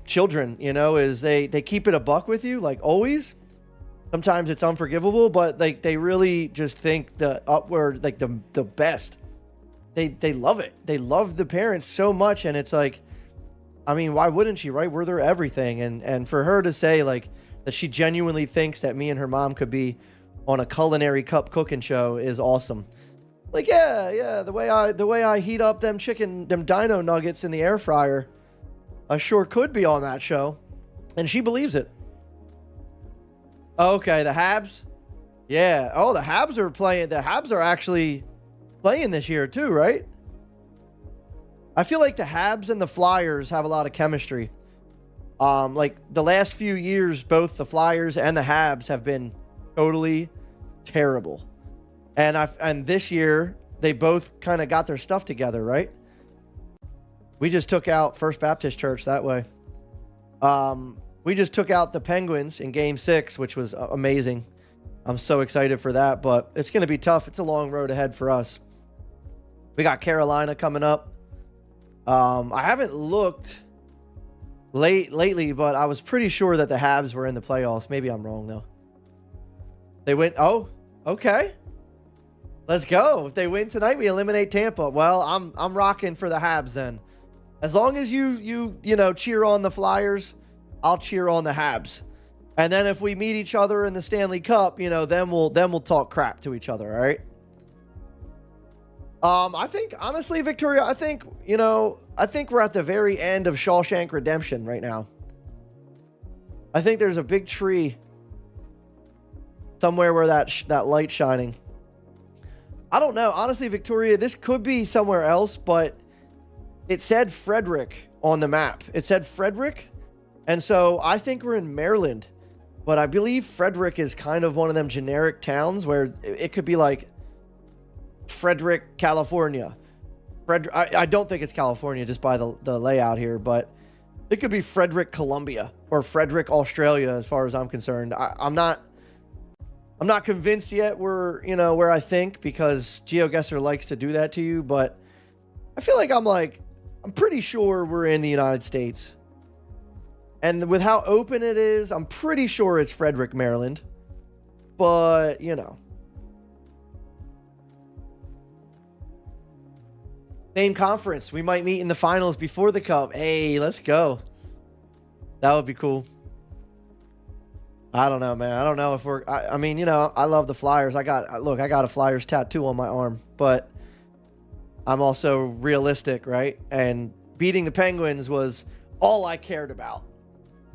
children, you know, is they keep it a buck with you, like always. Sometimes it's unforgivable, but they really just think the upward, like the best. They love it. They love the parents so much, and it's like, I mean, why wouldn't she, right? We're their everything. And for her to say like that she genuinely thinks that me and her mom could be on a Culinary Cup cooking show is awesome. Like, yeah, the way I heat up them dino nuggets in the air fryer, I sure could be on that show. And she believes it. Okay, the Habs. Yeah. Oh, the Habs are playing. The Habs are actually playing this year too, right? I feel like the Habs and the Flyers have a lot of chemistry. Like the last few years, both the Flyers and the Habs have been totally terrible. And this year they both kind of got their stuff together, right? We just took out First Baptist Church that way. We just took out the Penguins in Game 6, which was amazing. I'm so excited for that, but it's going to be tough. It's a long road ahead for us. We got Carolina coming up. I haven't looked lately, but I was pretty sure that the Habs were in the playoffs. Maybe I'm wrong, though. They went, oh, okay. Let's go. If they win tonight, we eliminate Tampa. Well, I'm rocking for the Habs then. As long as you know, cheer on the Flyers, I'll cheer on the Habs. And then if we meet each other in the Stanley Cup, you know, then we'll talk crap to each other, all right? I think, honestly, Victoria, I think we're at the very end of Shawshank Redemption right now. I think there's a big tree somewhere where that light's shining. I don't know. Honestly, Victoria, this could be somewhere else, but it said Frederick on the map. It said Frederick. And so I think we're in Maryland, but I believe Frederick is kind of one of them generic towns where it could be like Frederick, California. I don't think it's California just by the layout here, but it could be Frederick, Columbia, or Frederick, Australia, as far as I'm concerned. I'm not convinced yet where I think, because GeoGuessr likes to do that to you, but I feel like I'm pretty sure we're in the United States. And with how open it is, I'm pretty sure it's Frederick, Maryland. But, you know. Same conference. We might meet in the finals before the Cup. Hey, let's go. That would be cool. I don't know, man. I don't know if I mean, you know, I love the Flyers. I got a Flyers tattoo on my arm. But I'm also realistic, right? And beating the Penguins was all I cared about.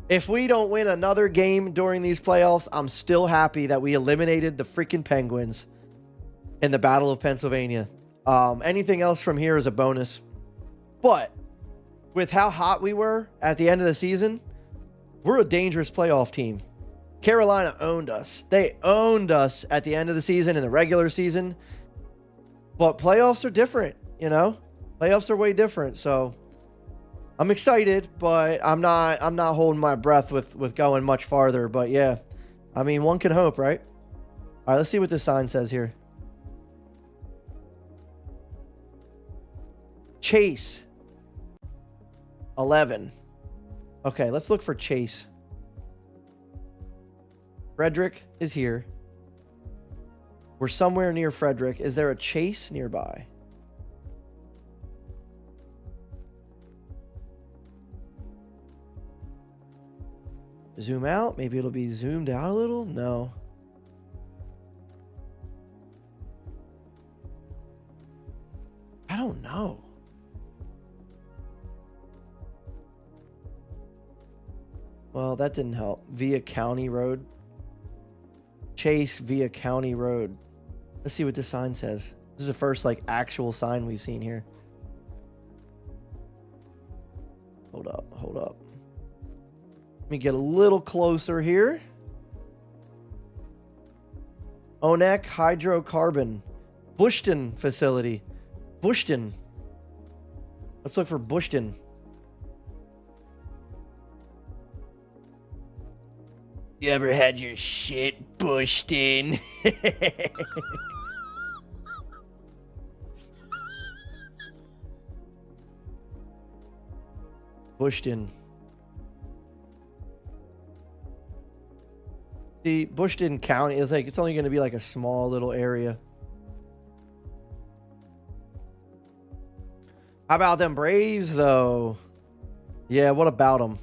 If we don't win another game during these playoffs, I'm still happy that we eliminated the freaking Penguins in the Battle of Pennsylvania. Anything else from here is a bonus. But with how hot we were at the end of the season, we're a dangerous playoff team. Carolina owned us. They owned us at the end of the season in the regular season. But playoffs are different, you know? Playoffs are way different. So I'm excited, but I'm not holding my breath with going much farther. But yeah, I mean, one can hope, right? All right, let's see what this sign says here. Chase 11. Okay, let's look for Chase. Frederick is here. We're somewhere near Frederick. Is there a Chase nearby? Zoom out. Maybe it'll be zoomed out a little. No. I don't know. Well, that didn't help. Via County Road. Chase via County Road. Let's see what this sign says. This is the first like actual sign we've seen here. Hold up, hold up. Let me get a little closer here. Onek Hydrocarbon. Bushton facility. Bushton. Let's look for Bushton. You ever had your shit pushed in? Bushton. See, Bushton County is like, it's only going to be like a small little area. How about them Braves, though? Yeah, what about them?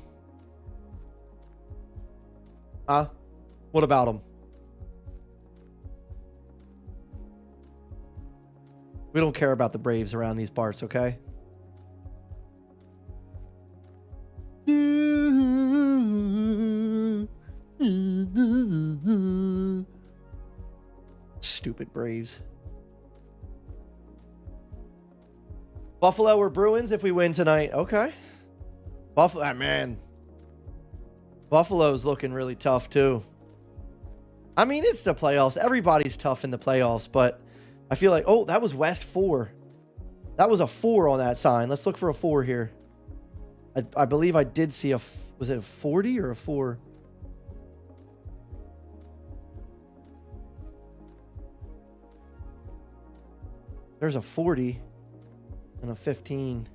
Huh? What about them? We don't care about the Braves around these parts, okay? Stupid Braves. Buffalo or Bruins if we win tonight. Okay. Buffalo, man. Buffalo's looking really tough too. I mean, it's the playoffs. Everybody's tough in the playoffs, but I feel like, oh, that was West 4. That was a 4 on that sign. Let's look for a 4 here. I believe I did see was it a 40 or a 4? There's a 40 and a 15,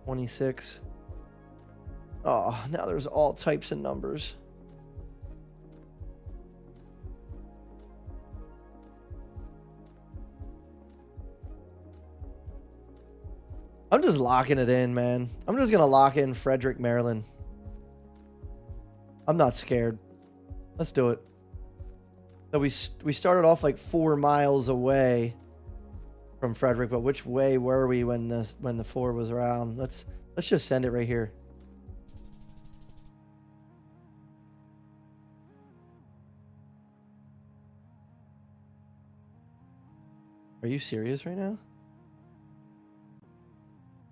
26. Oh, now there's all types of numbers. I'm just locking it in, man. I'm just going to lock in Frederick, Maryland. I'm not scared. Let's do it. So we started off like 4 miles away from Frederick, but which way were we when the 4 was around? Let's just send it right here. Are you serious right now?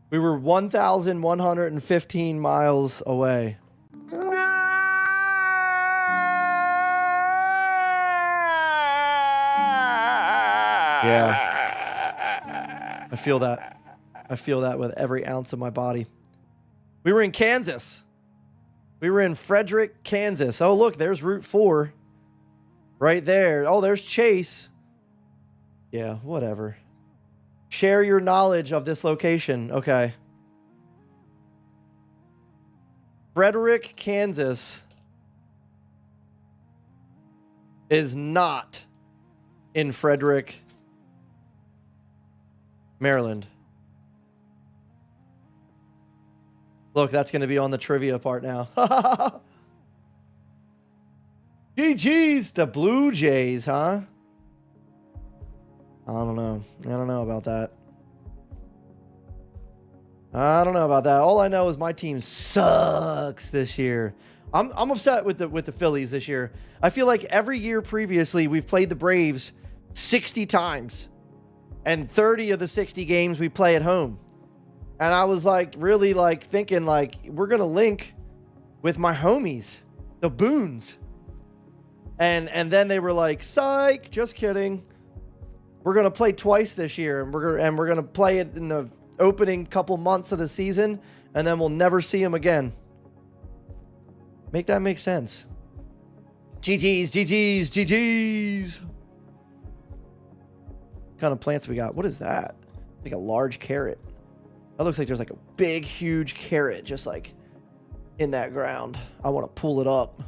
We were 1,115 miles away. Yeah. I feel that. I feel that with every ounce of my body. We were in Kansas. We were in Frederick, Kansas. Oh, look, there's Route 4. Right there. Oh, there's Chase. Yeah, whatever. Share your knowledge of this location. Okay. Frederick, Kansas is not in Frederick, Maryland. Look, that's going to be on the trivia part now. GG's, the Blue Jays, huh? I don't know. I don't know about that. I don't know about that. All I know is my team sucks this year. I'm upset with the Phillies this year. I feel like every year previously we've played the Braves 60 times, and 30 of the 60 games we play at home. And I was like really like thinking like we're gonna link with my homies, the Boons. And then they were like, psych, just kidding. We're gonna play twice this year, and we're gonna play it in the opening couple months of the season, and then we'll never see them again. Make that make sense. GG's, GG's, GG's. What kind of plants we got? What is that? Like a large carrot. That looks like there's like a big, huge carrot just like in that ground. I want to pull it up.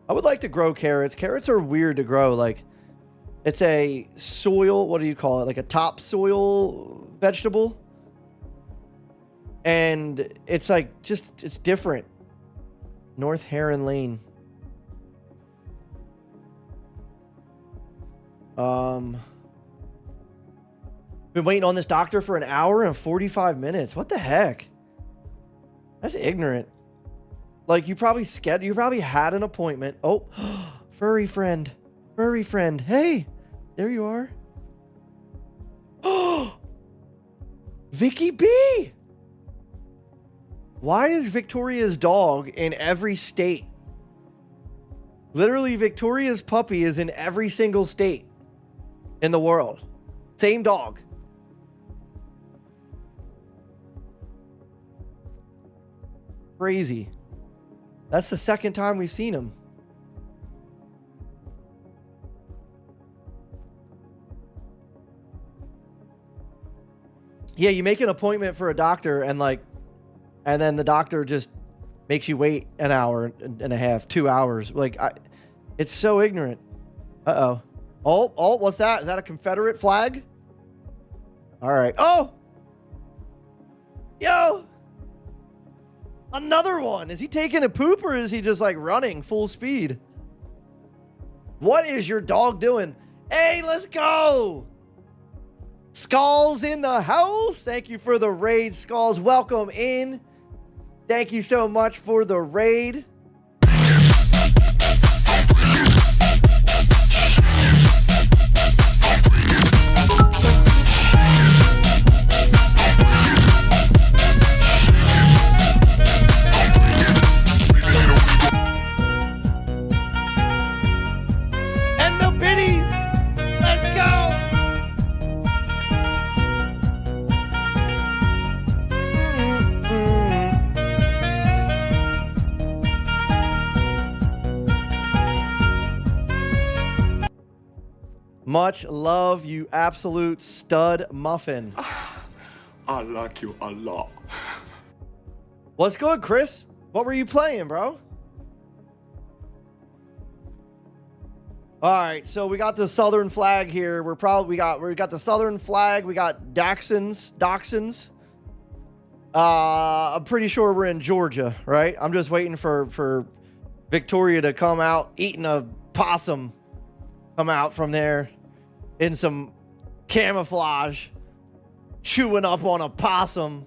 I would like to grow carrots. Carrots are weird to grow. Like, it's a soil, what do you call it? Like a topsoil vegetable. And it's like, it's different. North Heron Lane. Been waiting on this doctor for an hour and 45 minutes. What the heck? That's ignorant. Like, you probably had an appointment. Oh, furry friend. Furry friend. Hey, there you are. Oh, Vicky B. Why is Victoria's dog in every state? Literally, Victoria's puppy is in every single state in the world. Same dog. Crazy. That's the second time we've seen him. Yeah, you make an appointment for a doctor and then the doctor just makes you wait an hour and a half, 2 hours. It's so ignorant. Uh-oh. Oh, what's that? Is that a Confederate flag? All right. Oh! Yo! Another one. Is he taking a poop or is he just like running full speed? What is your dog doing? Hey, let's go! Skulls in the house. Thank you for the raid, Skulls. Welcome in. Thank you so much for the raid. Much love, you absolute stud muffin. I like you a lot. What's good, Chris? What were you playing, bro? All right, so we got the Southern flag here. We got the Southern flag. We got Dachshunds. I'm pretty sure we're in Georgia, right? I'm just waiting for Victoria to come out eating a possum. Come out from there in some camouflage, chewing up on a possum,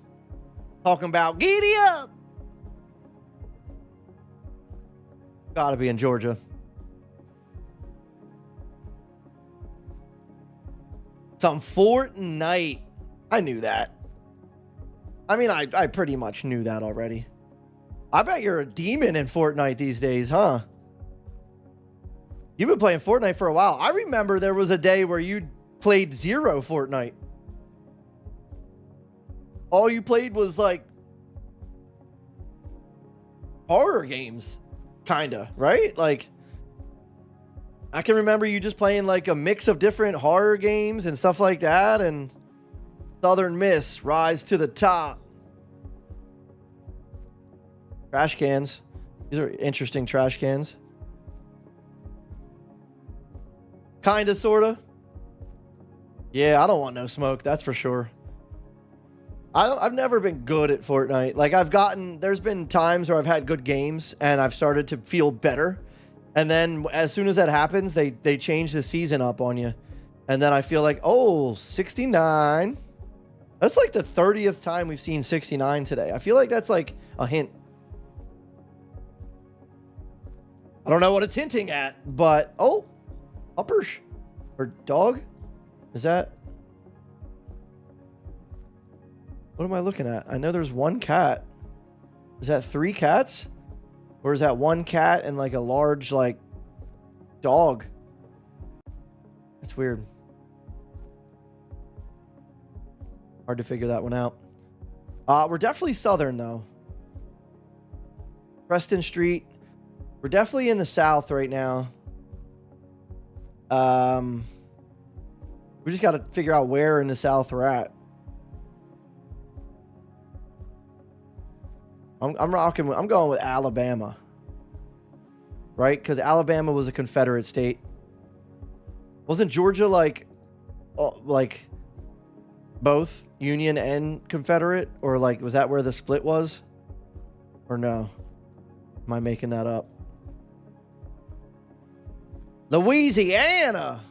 talking about giddy up. Gotta be in Georgia. Some Fortnite. I knew that. I mean, I pretty much knew that already. I bet you're a demon in Fortnite these days, huh? You've been playing Fortnite for a while. I remember there was a day where you played zero Fortnite. All you played was like horror games, kinda, right? Like, I can remember you just playing like a mix of different horror games and stuff like that, and Southern Miss, rise to the top. Trash cans. These are interesting trash cans. Kinda, sorta. Yeah, I don't want no smoke, that's for sure. I've never been good at Fortnite. Like, there's been times where I've had good games and I've started to feel better. And then as soon as that happens, they change the season up on you. And then I feel like, oh, 69. That's like the 30th time we've seen 69 today. I feel like that's like a hint. I don't know what it's hinting at, but oh, uppers or dog? Is that? What am I looking at? I know there's one cat. Is that 3 cats? Or is that 1 cat and like a large like dog? That's weird. Hard to figure that one out. We're definitely southern though. Preston Street. We're definitely in the south right now. We just got to figure out where in the south we're at. I'm going with Alabama. Right? Because Alabama was a Confederate state. Wasn't Georgia like both Union and Confederate? Or like, was that where the split was? Or no? Am I making that up? Louisiana.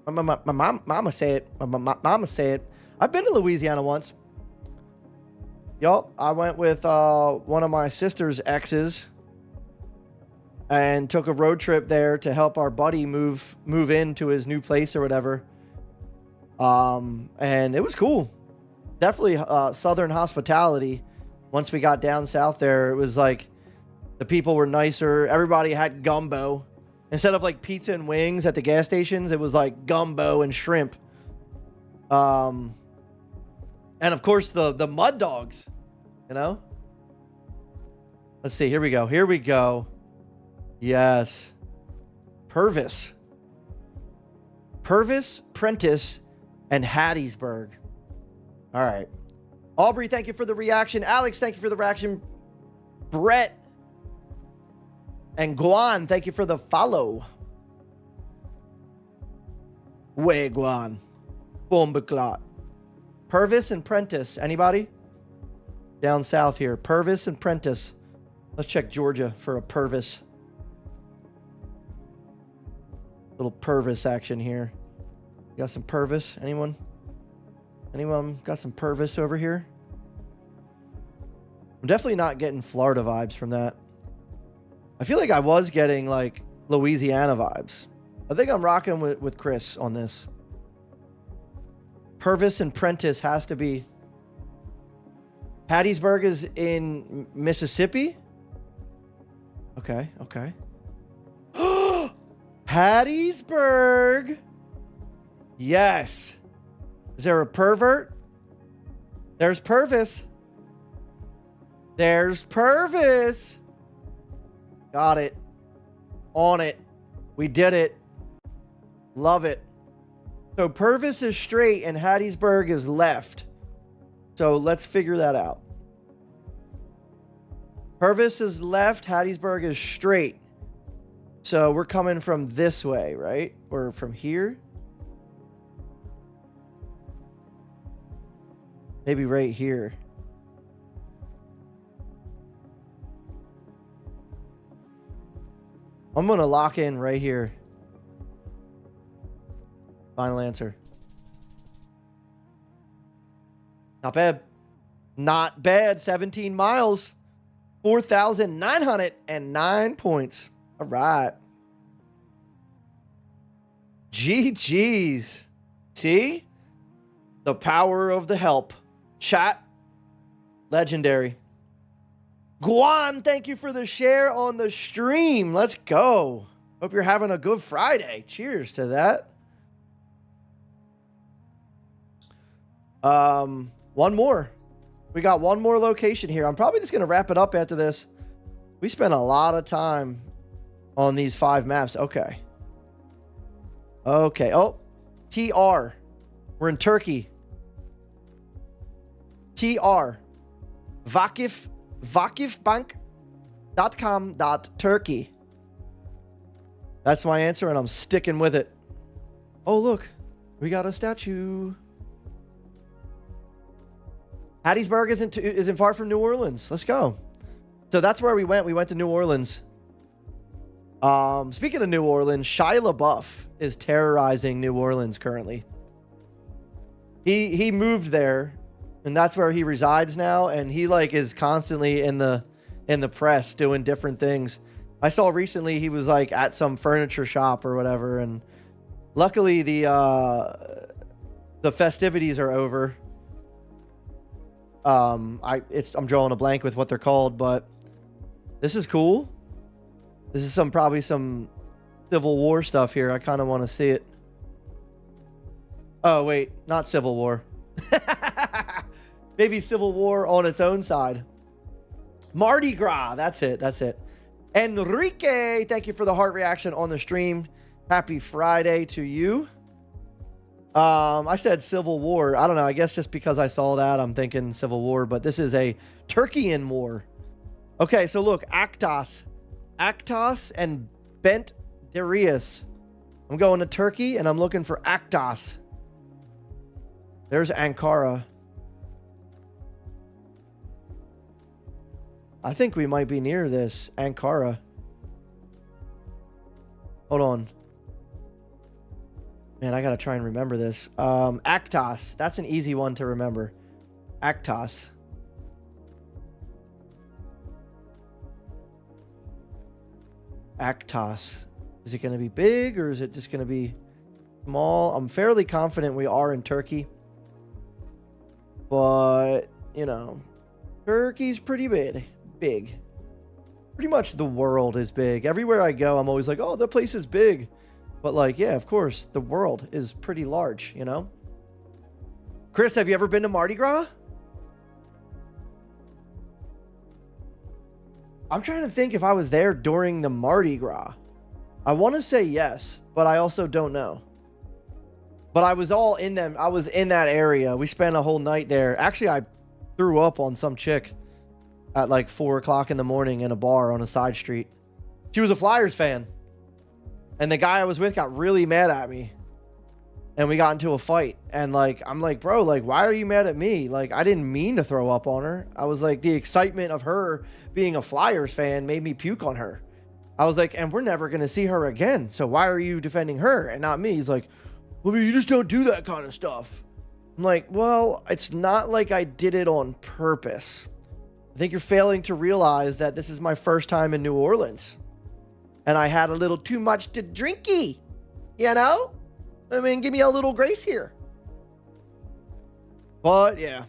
My mama say it. My mama say it. I've been to Louisiana once. Yup, I went with one of my sister's exes and took a road trip there to help our buddy move into his new place or whatever. And it was cool. Definitely southern hospitality. Once we got down south there, it was like the people were nicer. Everybody had gumbo. Instead of like pizza and wings at the gas stations, it was like gumbo and shrimp. And of course the mud dogs, you know? Let's see, here we go. Here we go. Yes. Purvis, Prentice, and Hattiesburg. All right. Aubrey, thank you for the reaction. Alex, thank you for the reaction. Brett and Guan, thank you for the follow. Way Guan. Bombaclot. Purvis and Prentice. Anybody? Down south here. Purvis and Prentice. Let's check Georgia for a Purvis. Little Purvis action here. You got some Purvis? Anyone? Anyone got some Purvis over here? I'm definitely not getting Florida vibes from that. I feel like I was getting like Louisiana vibes. I think I'm rocking with Chris on this. Purvis and Prentice has to be. Hattiesburg is in Mississippi? Okay, okay. Hattiesburg! Yes. Is there a pervert? There's Purvis. There's Purvis. Got it. On it. We did it. Love it. So Purvis is straight and Hattiesburg is left. So let's figure that out. Purvis is left. Hattiesburg is straight. So we're coming from this way, right? Or from here? Maybe right here. I'm going to lock in right here. Final answer. Not bad. Not bad. 17 miles. 4,909 points. All right. GG's. See? The power of the help. Chat. Legendary. Guan, thank you for the share on the stream. Let's go. Hope you're having a good Friday. Cheers to that. One more. We got one more location here. I'm probably just going to wrap it up after this. We spent a lot of time on these 5 maps. Okay. Okay. Oh, TR. We're in Turkey. TR. vakifbank.com.turkey. That's my answer, and I'm sticking with it. Oh, look. We got a statue. Hattiesburg isn't far from New Orleans. Let's go. So that's where we went. We went to New Orleans. Speaking of New Orleans, Shia LaBeouf is terrorizing New Orleans currently. He moved there, and that's where he resides now. And he like is constantly in the press doing different things. I saw recently he was like at some furniture shop or whatever, and luckily the festivities are over. I'm drawing a blank with what they're called, but this is cool. This is probably some Civil War stuff here. I kind of want to see it. Oh wait, not Civil War. Maybe Civil War on its own side. Mardi Gras. That's it. That's it. Enrique, thank you for the heart reaction on the stream. Happy Friday to you. I said Civil War. I don't know. I guess just because I saw that, I'm thinking Civil War, but this is a Turkeyan war. Okay, so look, Actos and Bent Darius. I'm going to Turkey and I'm looking for Actos. There's Ankara. I think we might be near this. Ankara. Hold on. Man, I gotta try and remember this. Actos. That's an easy one to remember. Actos. Actos. Is it gonna be big or is it just gonna be small? I'm fairly confident we are in Turkey. But, you know, Turkey's pretty big. Pretty much the world is big. Everywhere I go, I'm always like, oh, the place is big. But like, yeah, of course, the world is pretty large, you know? Chris, have you ever been to Mardi Gras? I'm trying to think if I was there during the Mardi Gras. I want to say yes, but I also don't know. But I was all in them. I was in that area. We spent a whole night there. Actually, I threw up on some chick at like 4 o'clock in the morning in a bar on a side street. She was a Flyers fan. And the guy I was with got really mad at me. And we got into a fight. And like, I'm like, bro, like, why are you mad at me? Like, I didn't mean to throw up on her. I was like, the excitement of her being a Flyers fan made me puke on her. I was like, and we're never going to see her again. So why are you defending her and not me? He's like, well, you just don't do that kind of stuff. I'm like, well, it's not like I did it on purpose. I think you're failing to realize that this is my first time in New Orleans. And I had a little too much to drinky, you know? I mean, give me a little grace here. But, yeah.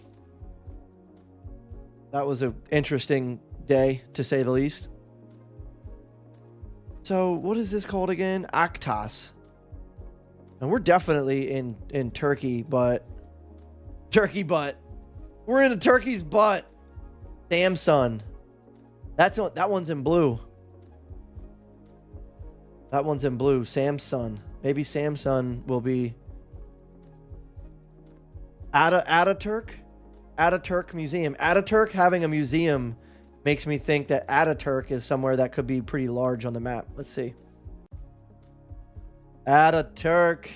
That was an interesting day, to say the least. So, what is this called again? Actos. And we're definitely in Turkey, but... Turkey butt. We're in a turkey's butt. Samsun. That one's in blue. That one's in blue. Samsun. Maybe Samsun will be Ataturk. Ataturk Museum. Ataturk having a museum makes me think that Ataturk is somewhere that could be pretty large on the map. Let's see. Ataturk.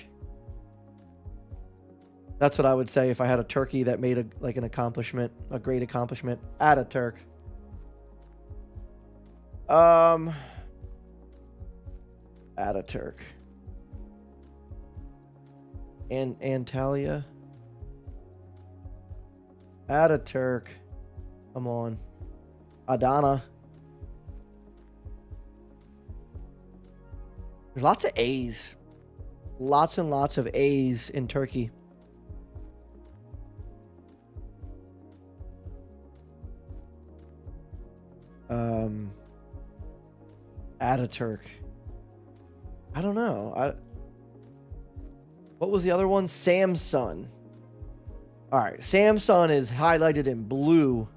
That's what I would say if I had a turkey that made an accomplishment, a great accomplishment. Ataturk. Ataturk. And Antalya. Ataturk. Come on. Adana. There's lots of A's. Lots and lots of A's in Turkey. Ataturk. I don't know. What was the other one? Samsun. All right. Samsun is highlighted in blue.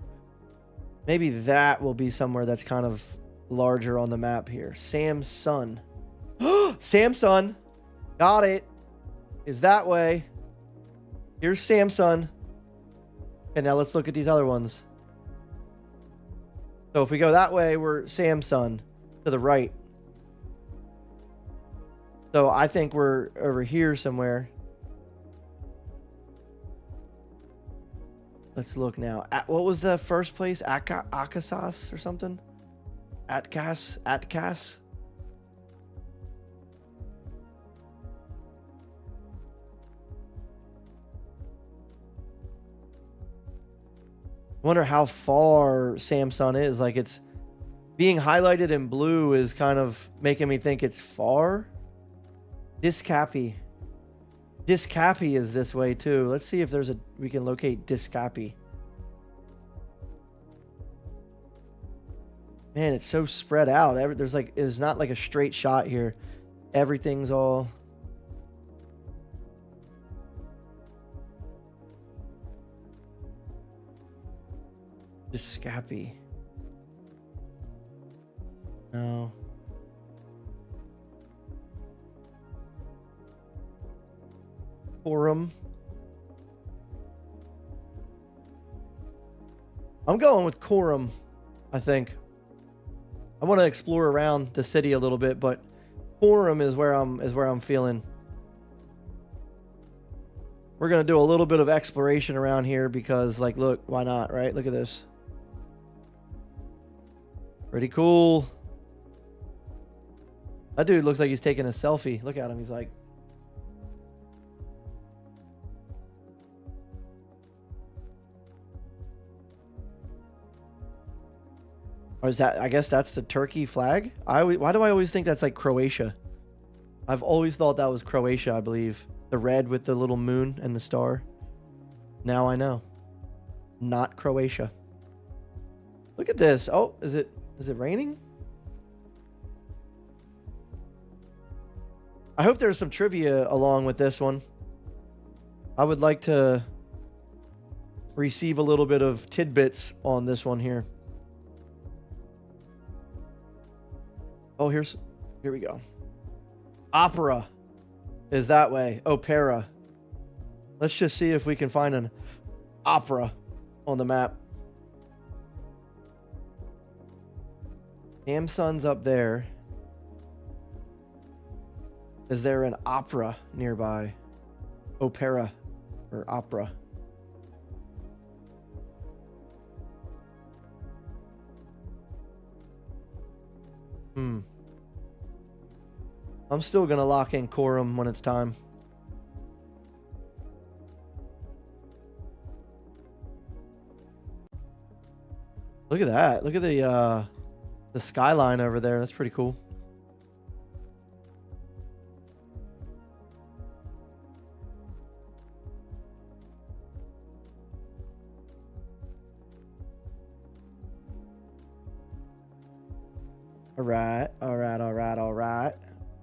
Maybe that will be somewhere that's kind of larger on the map here. Samsun. Samsun. Got it. Is that way. Here's Samsun. And now let's look at these other ones. So if we go that way, we're Samsun to the right. So I think we're over here somewhere. Let's look now. What was the first place? Akasas or something? Atkas? Wonder how far Samsung is. Like, it's being highlighted in blue is kind of making me think it's far. Discappy. Discappy is this way too. Let's see if we can locate Discappy. Man, it's so spread out. There's not like a straight shot here. Everything's all... Discappy. No. Forum. I'm going with Quorum, I think. I want to explore around the city a little bit, but Quorum is where I'm feeling. We're going to do a little bit of exploration around here because, like, look, why not, right? Look at this. Pretty cool. That dude looks like he's taking a selfie. Look at him. He's like... Or is that... I guess that's the Turkey flag? Why do I always think that's like Croatia? I've always thought that was Croatia, I believe. The red with the little moon and the star. Now I know. Not Croatia. Look at this. Oh, is it raining? I hope there's some trivia along with this one. I would like to receive a little bit of tidbits on this one here. Oh, here we go. Opera is that way. Opera. Let's just see if we can find an opera on the map. Samsun's up there. Is there an opera nearby? Opera or opera? I'm still going to lock in Quorum when it's time. Look at that. Look at the skyline over there. That's pretty cool. All right.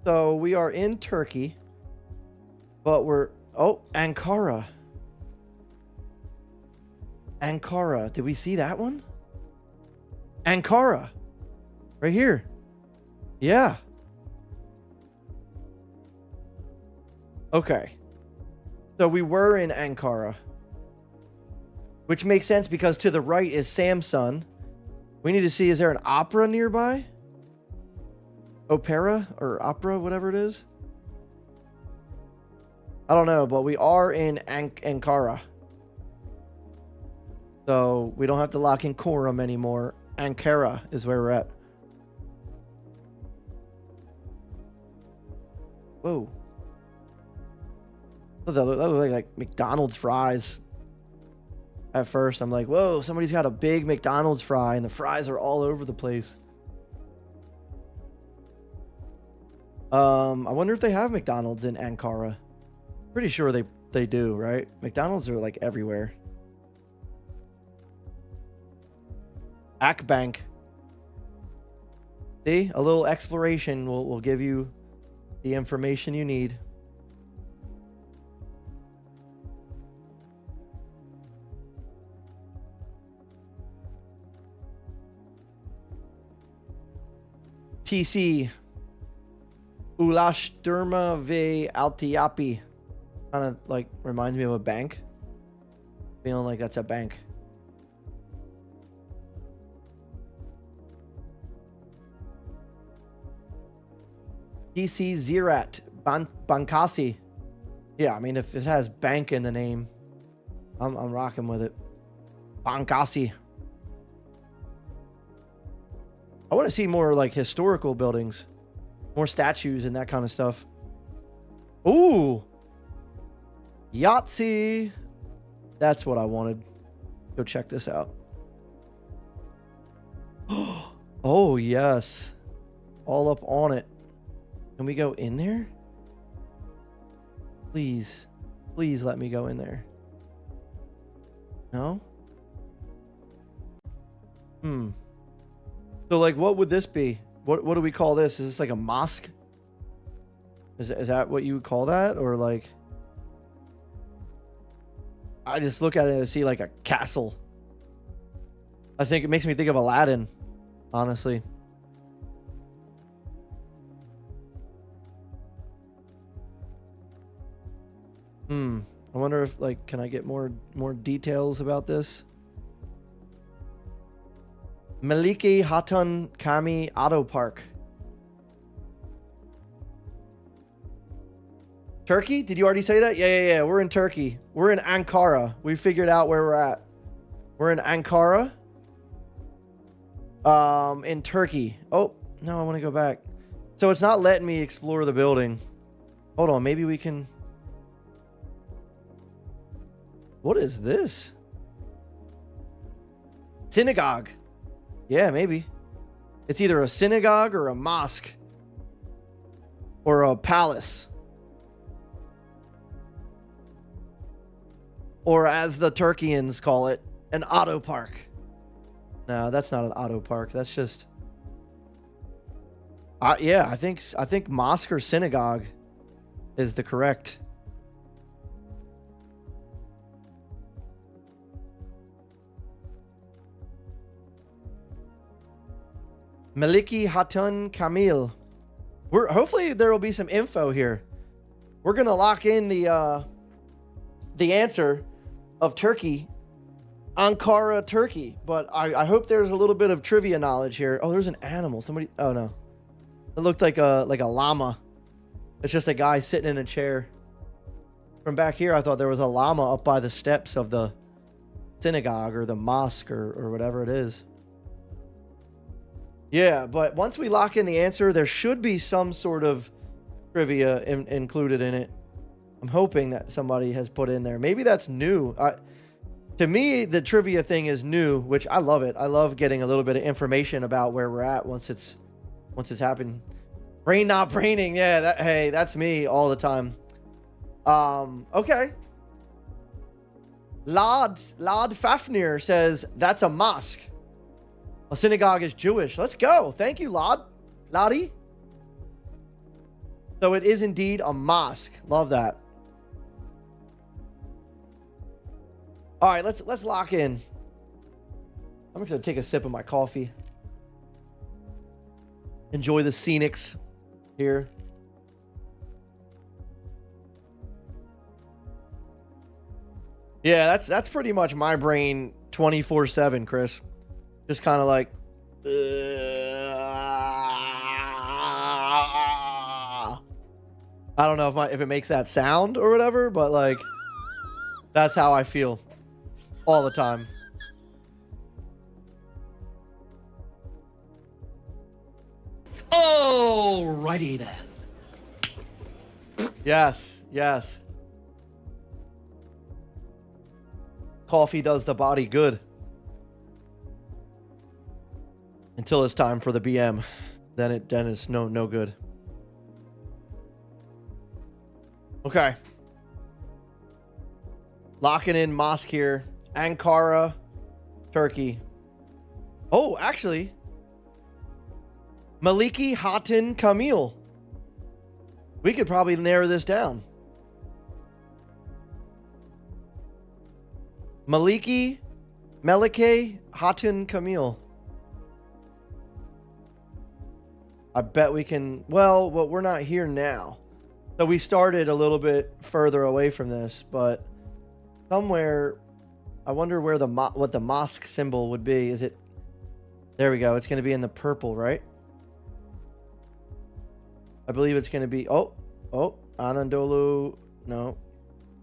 So we are in Turkey, but Ankara. Ankara. Did we see that one? Ankara. Right here. Yeah. Okay. So we were in Ankara, which makes sense because to the right is Samsun. We need to see, is there an opera nearby? Opera or opera, whatever it is. I don't know, but we are in Ankara. So we don't have to lock in Quorum anymore. Ankara is where we're at. Whoa. That looked like McDonald's fries. At first, I'm like, whoa, somebody's got a big McDonald's fry and the fries are all over the place. I wonder if they have McDonald's in Ankara. Pretty sure they do, right? McDonald's are like everywhere. Akbank. See, a little exploration will give you the information you need. TC Ulaştırma ve Altyapı. Kind of like reminds me of a bank. Feeling like that's a bank. TC Ziraat Bankası. Yeah, I mean, if it has bank in the name, I'm rocking with it. Bankası. I want to see more like historical buildings, more statues and that kind of stuff. Ooh, Yahtzee. That's what I wanted. Go check this out. Oh, yes. All up on it. Can we go in there? Please. Please let me go in there. No? So, like, what would this be? What do we call this? Is this like a mosque? Is that what you would call that? Or like... I just look at it and see like a castle. I think it makes me think of Aladdin, honestly. I wonder if, like, can I get more details about this? Maliki Hatun Kami Auto Park. Turkey? Did you already say that? Yeah. We're in Turkey. We're in Ankara. We figured out where we're at. We're in Ankara. In Turkey. Oh, no, I want to go back. So it's not letting me explore the building. Hold on, maybe we can... What is this? Synagogue. Yeah, maybe. It's either a synagogue or a mosque. Or a palace. Or as the Turkians call it, an auto park. No, that's not an auto park. That's just... yeah, I think mosque or synagogue is the correct... Maliki Hatun Kamil. Hopefully there will be some info here. We're gonna lock in the answer of Turkey, Ankara, Turkey. But I hope there's a little bit of trivia knowledge here. Oh, there's an animal. Somebody. Oh no, it looked like a llama. It's just a guy sitting in a chair. From back here, I thought there was a llama up by the steps of the synagogue or the mosque or whatever it is. Yeah, but once we lock in the answer, there should be some sort of trivia included in it. I'm hoping that somebody has put in there. Maybe that's new. To me, the trivia thing is new, which I love it. I love getting a little bit of information about where we're at once it's happened. Brain not braining. Yeah, hey, that's me all the time. Okay. Lad Fafnir says that's a mosque. A synagogue is Jewish. Let's go. Thank you, Lottie. So it is indeed a mosque. Love that. All right, let's lock in. I'm just gonna take a sip of my coffee. Enjoy the scenics here. Yeah, that's pretty much my brain 24/7, Chris. Just kind of like, I don't know if it makes that sound or whatever, but like, that's how I feel all the time. Alrighty then. Yes. Coffee does the body good. Until it's time for the BM. Then it's no good. Okay. Locking in mosque here. Ankara, Turkey. Oh, actually. Maliki Hatun Kamil. We could probably narrow this down. Melike Hatun Kamil. I bet we can... Well, we're not here now. So we started a little bit further away from this, but somewhere... I wonder where what the mosque symbol would be. Is it... There we go. It's going to be in the purple, right? I believe it's going to be... Oh, Anadolu... No.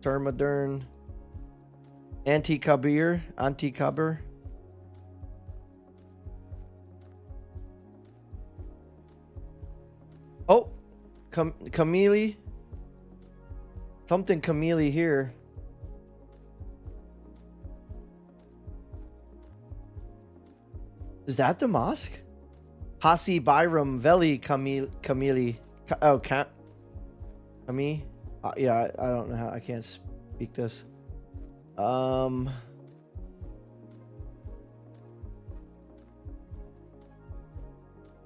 Termadern... Anti-Kabir. Oh, Kamili. Something Kamili here. Is that the mosque? Hasi Byram Veli Camili. Oh, Cami? Yeah, I don't know how. I can't speak this.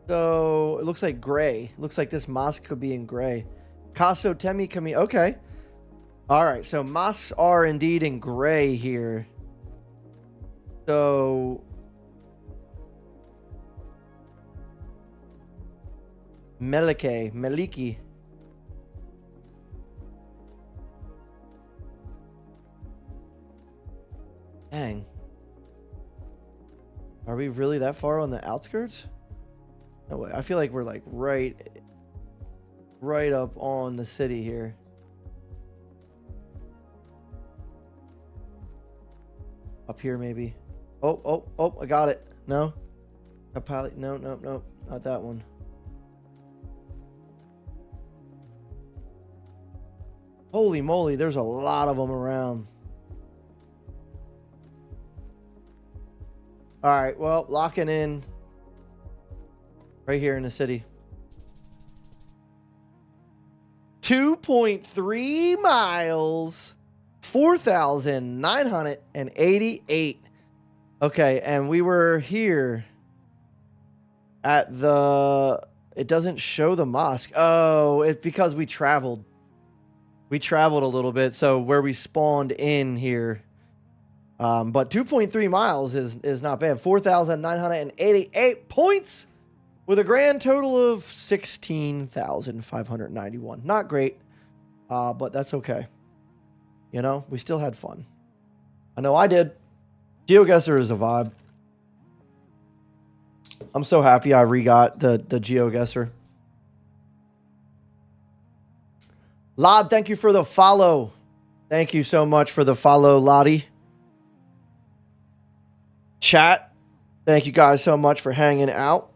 So it looks like gray. Looks like this mosque could be in gray. Caso Temi Cami. Okay. All right. So mosques are indeed in gray here. So Meliki. Dang. Are we really that far on the outskirts? No way. I feel like we're like right up on the city here. Up here maybe. Oh, I got it. No. A pilot. No, not that one. Holy moly, there's a lot of them around. All right, well, locking in right here in the city. 2.3 miles, 4,988. Okay, and we were here at the... It doesn't show the mosque. Oh, it's because we traveled. We traveled a little bit, so where we spawned in here. But 2.3 miles is not bad. 4,988 points with a grand total of 16,591. Not great, but that's okay. You know, we still had fun. I know I did. GeoGuessr is a vibe. I'm so happy I re-got the GeoGuessr. Lod, thank you for the follow. Thank you so much for the follow, Lottie. Chat, thank you guys so much for hanging out.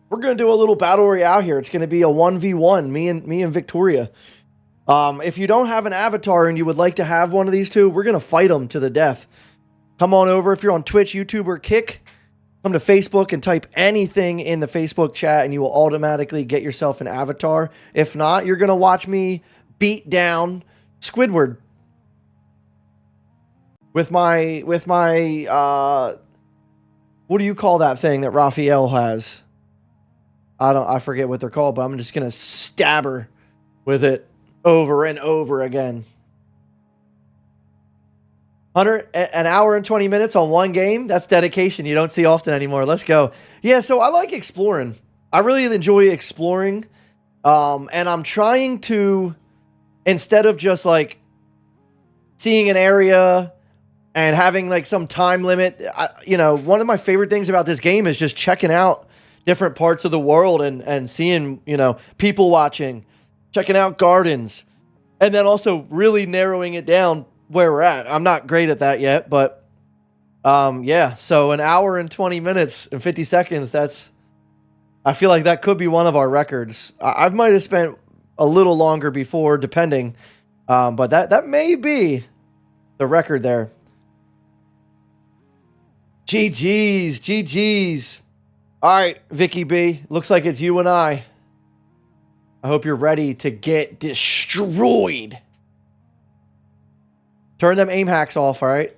We're going to do a little battle royale here. It's going to be a 1v1, me and Victoria. If you don't have an avatar and you would like to have one of these two, we're going to fight them to the death. Come on over. If you're on Twitch, YouTube, or Kick, come to Facebook and type anything in the Facebook chat and you will automatically get yourself an avatar. If not, you're going to watch me beat down Squidward. With my what do you call that thing that Raphael has? I forget what they're called, but I'm just gonna stab her with it over and over again. An hour and 20 minutes on one game? That's dedication you don't see often anymore. Let's go. Yeah, so I like exploring. I really enjoy exploring. And I'm trying to, instead of just like seeing an area and having like some time limit, you know, one of my favorite things about this game is just checking out different parts of the world and seeing, you know, people watching, checking out gardens, and then also really narrowing it down where we're at. I'm not great at that yet, but yeah, so an hour and 20 minutes and 50 seconds, I feel like that could be one of our records. I might have spent a little longer before, depending, but that may be the record there. GG's. All right, Vicky B. Looks like it's you and I. I hope you're ready to get destroyed. Turn them aim hacks off, all right?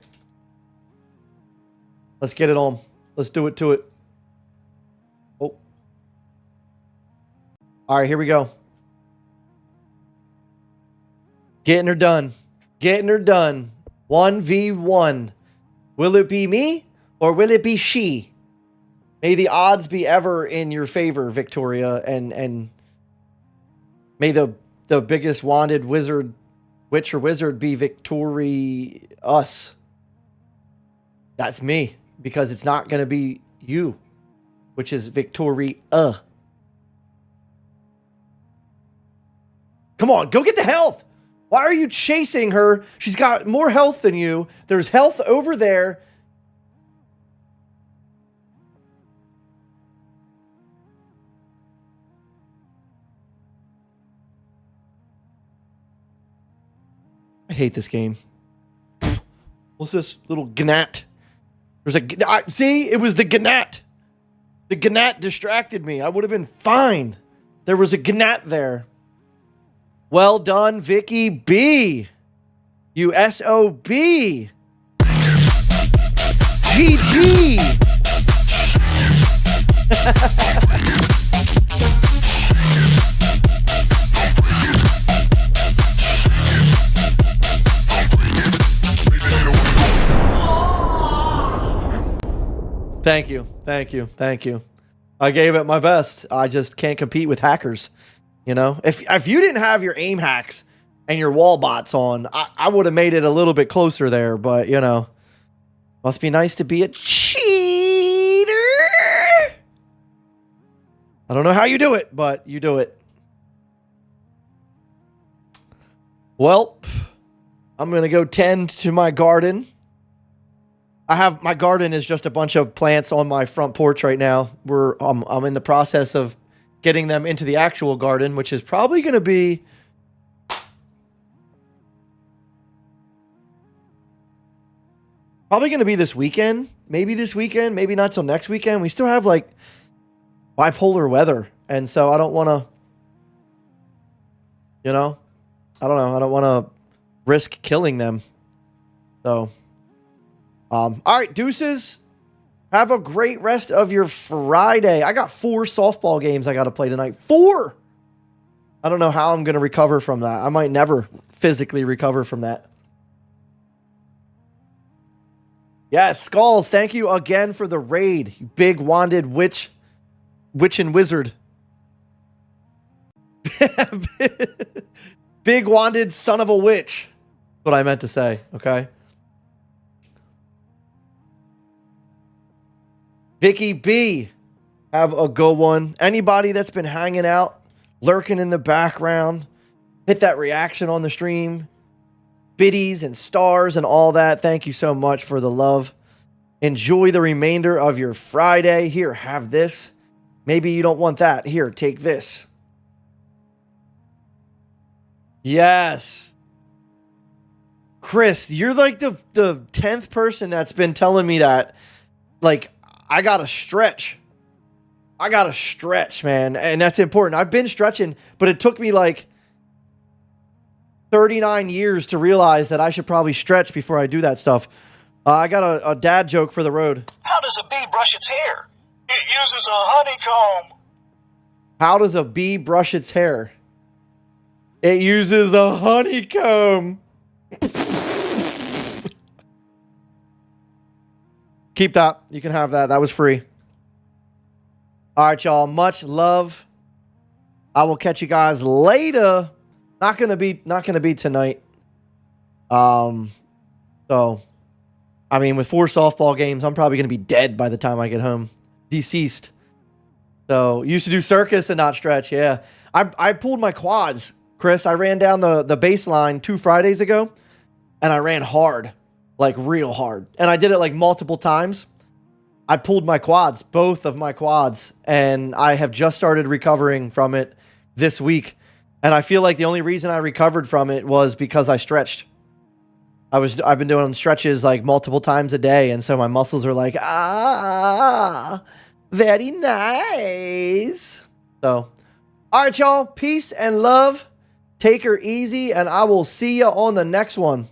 Let's get it on. Let's do it to it. Oh. All right, here we go. Getting her done. 1v1. Will it be me or will it be she? May the odds be ever in your favor, Victoria, and may the biggest wanted witch or wizard be us. That's me, because it's not going to be you, which is Victoria. Come on, go get the health. Why are you chasing her? She's got more health than you. There's health over there. I hate this game. What's this little gnat? See, it was the gnat. The gnat distracted me. I would have been fine. There was a gnat there. Well done, Vicky B. You SOB. GG. Thank you. Thank you. Thank you. I gave it my best. I just can't compete with hackers. You know, if you didn't have your aim hacks and your wall bots on, I would have made it a little bit closer there. But, you know, must be nice to be a cheater. I don't know how you do it, but you do it. Well, I'm going to go tend to my garden. My garden is just a bunch of plants on my front porch right now. I'm in the process of getting them into the actual garden, which is probably going to be this weekend. Maybe this weekend, maybe not till next weekend. We still have like bipolar weather, and so I don't want to, you know, I don't want to risk killing them. So all right, deuces. Have a great rest of your Friday. I got 4 softball games I got to play tonight. 4! I don't know how I'm going to recover from that. I might never physically recover from that. Yes, Skulls, thank you again for the raid. You big wanded witch and wizard. Big wanded son of a witch. That's what I meant to say, okay? Vicky B, have a good one. Anybody that's been hanging out, lurking in the background, hit that reaction on the stream, biddies and stars and all that. Thank you so much for the love. Enjoy the remainder of your Friday. Here, have this. Maybe you don't want that. Here, take this. Yes. Chris, you're like the 10th person that's been telling me that. Like, I gotta stretch. I gotta stretch, man. And that's important. I've been stretching, but it took me like 39 years to realize that I should probably stretch before I do that stuff. I got a dad joke for the road. How does a bee brush its hair? It uses a honeycomb. How does a bee brush its hair? It uses a honeycomb. Keep that. You can have that. That was free. All right, y'all. Much love. I will catch you guys later. Not gonna be tonight. So, I mean, with 4 softball games, I'm probably gonna be dead by the time I get home. Deceased. So, used to do circus and not stretch. Yeah, I pulled my quads, Chris. I ran down the baseline 2 Fridays ago, and I ran hard. Like real hard. And I did it like multiple times. I pulled my quads, both of my quads, and I have just started recovering from it this week. And I feel like the only reason I recovered from it was because I stretched. I've been doing stretches like multiple times a day, and so my muscles are like, very nice. So, all right, y'all. Peace and love. Take her easy, and I will see you on the next one.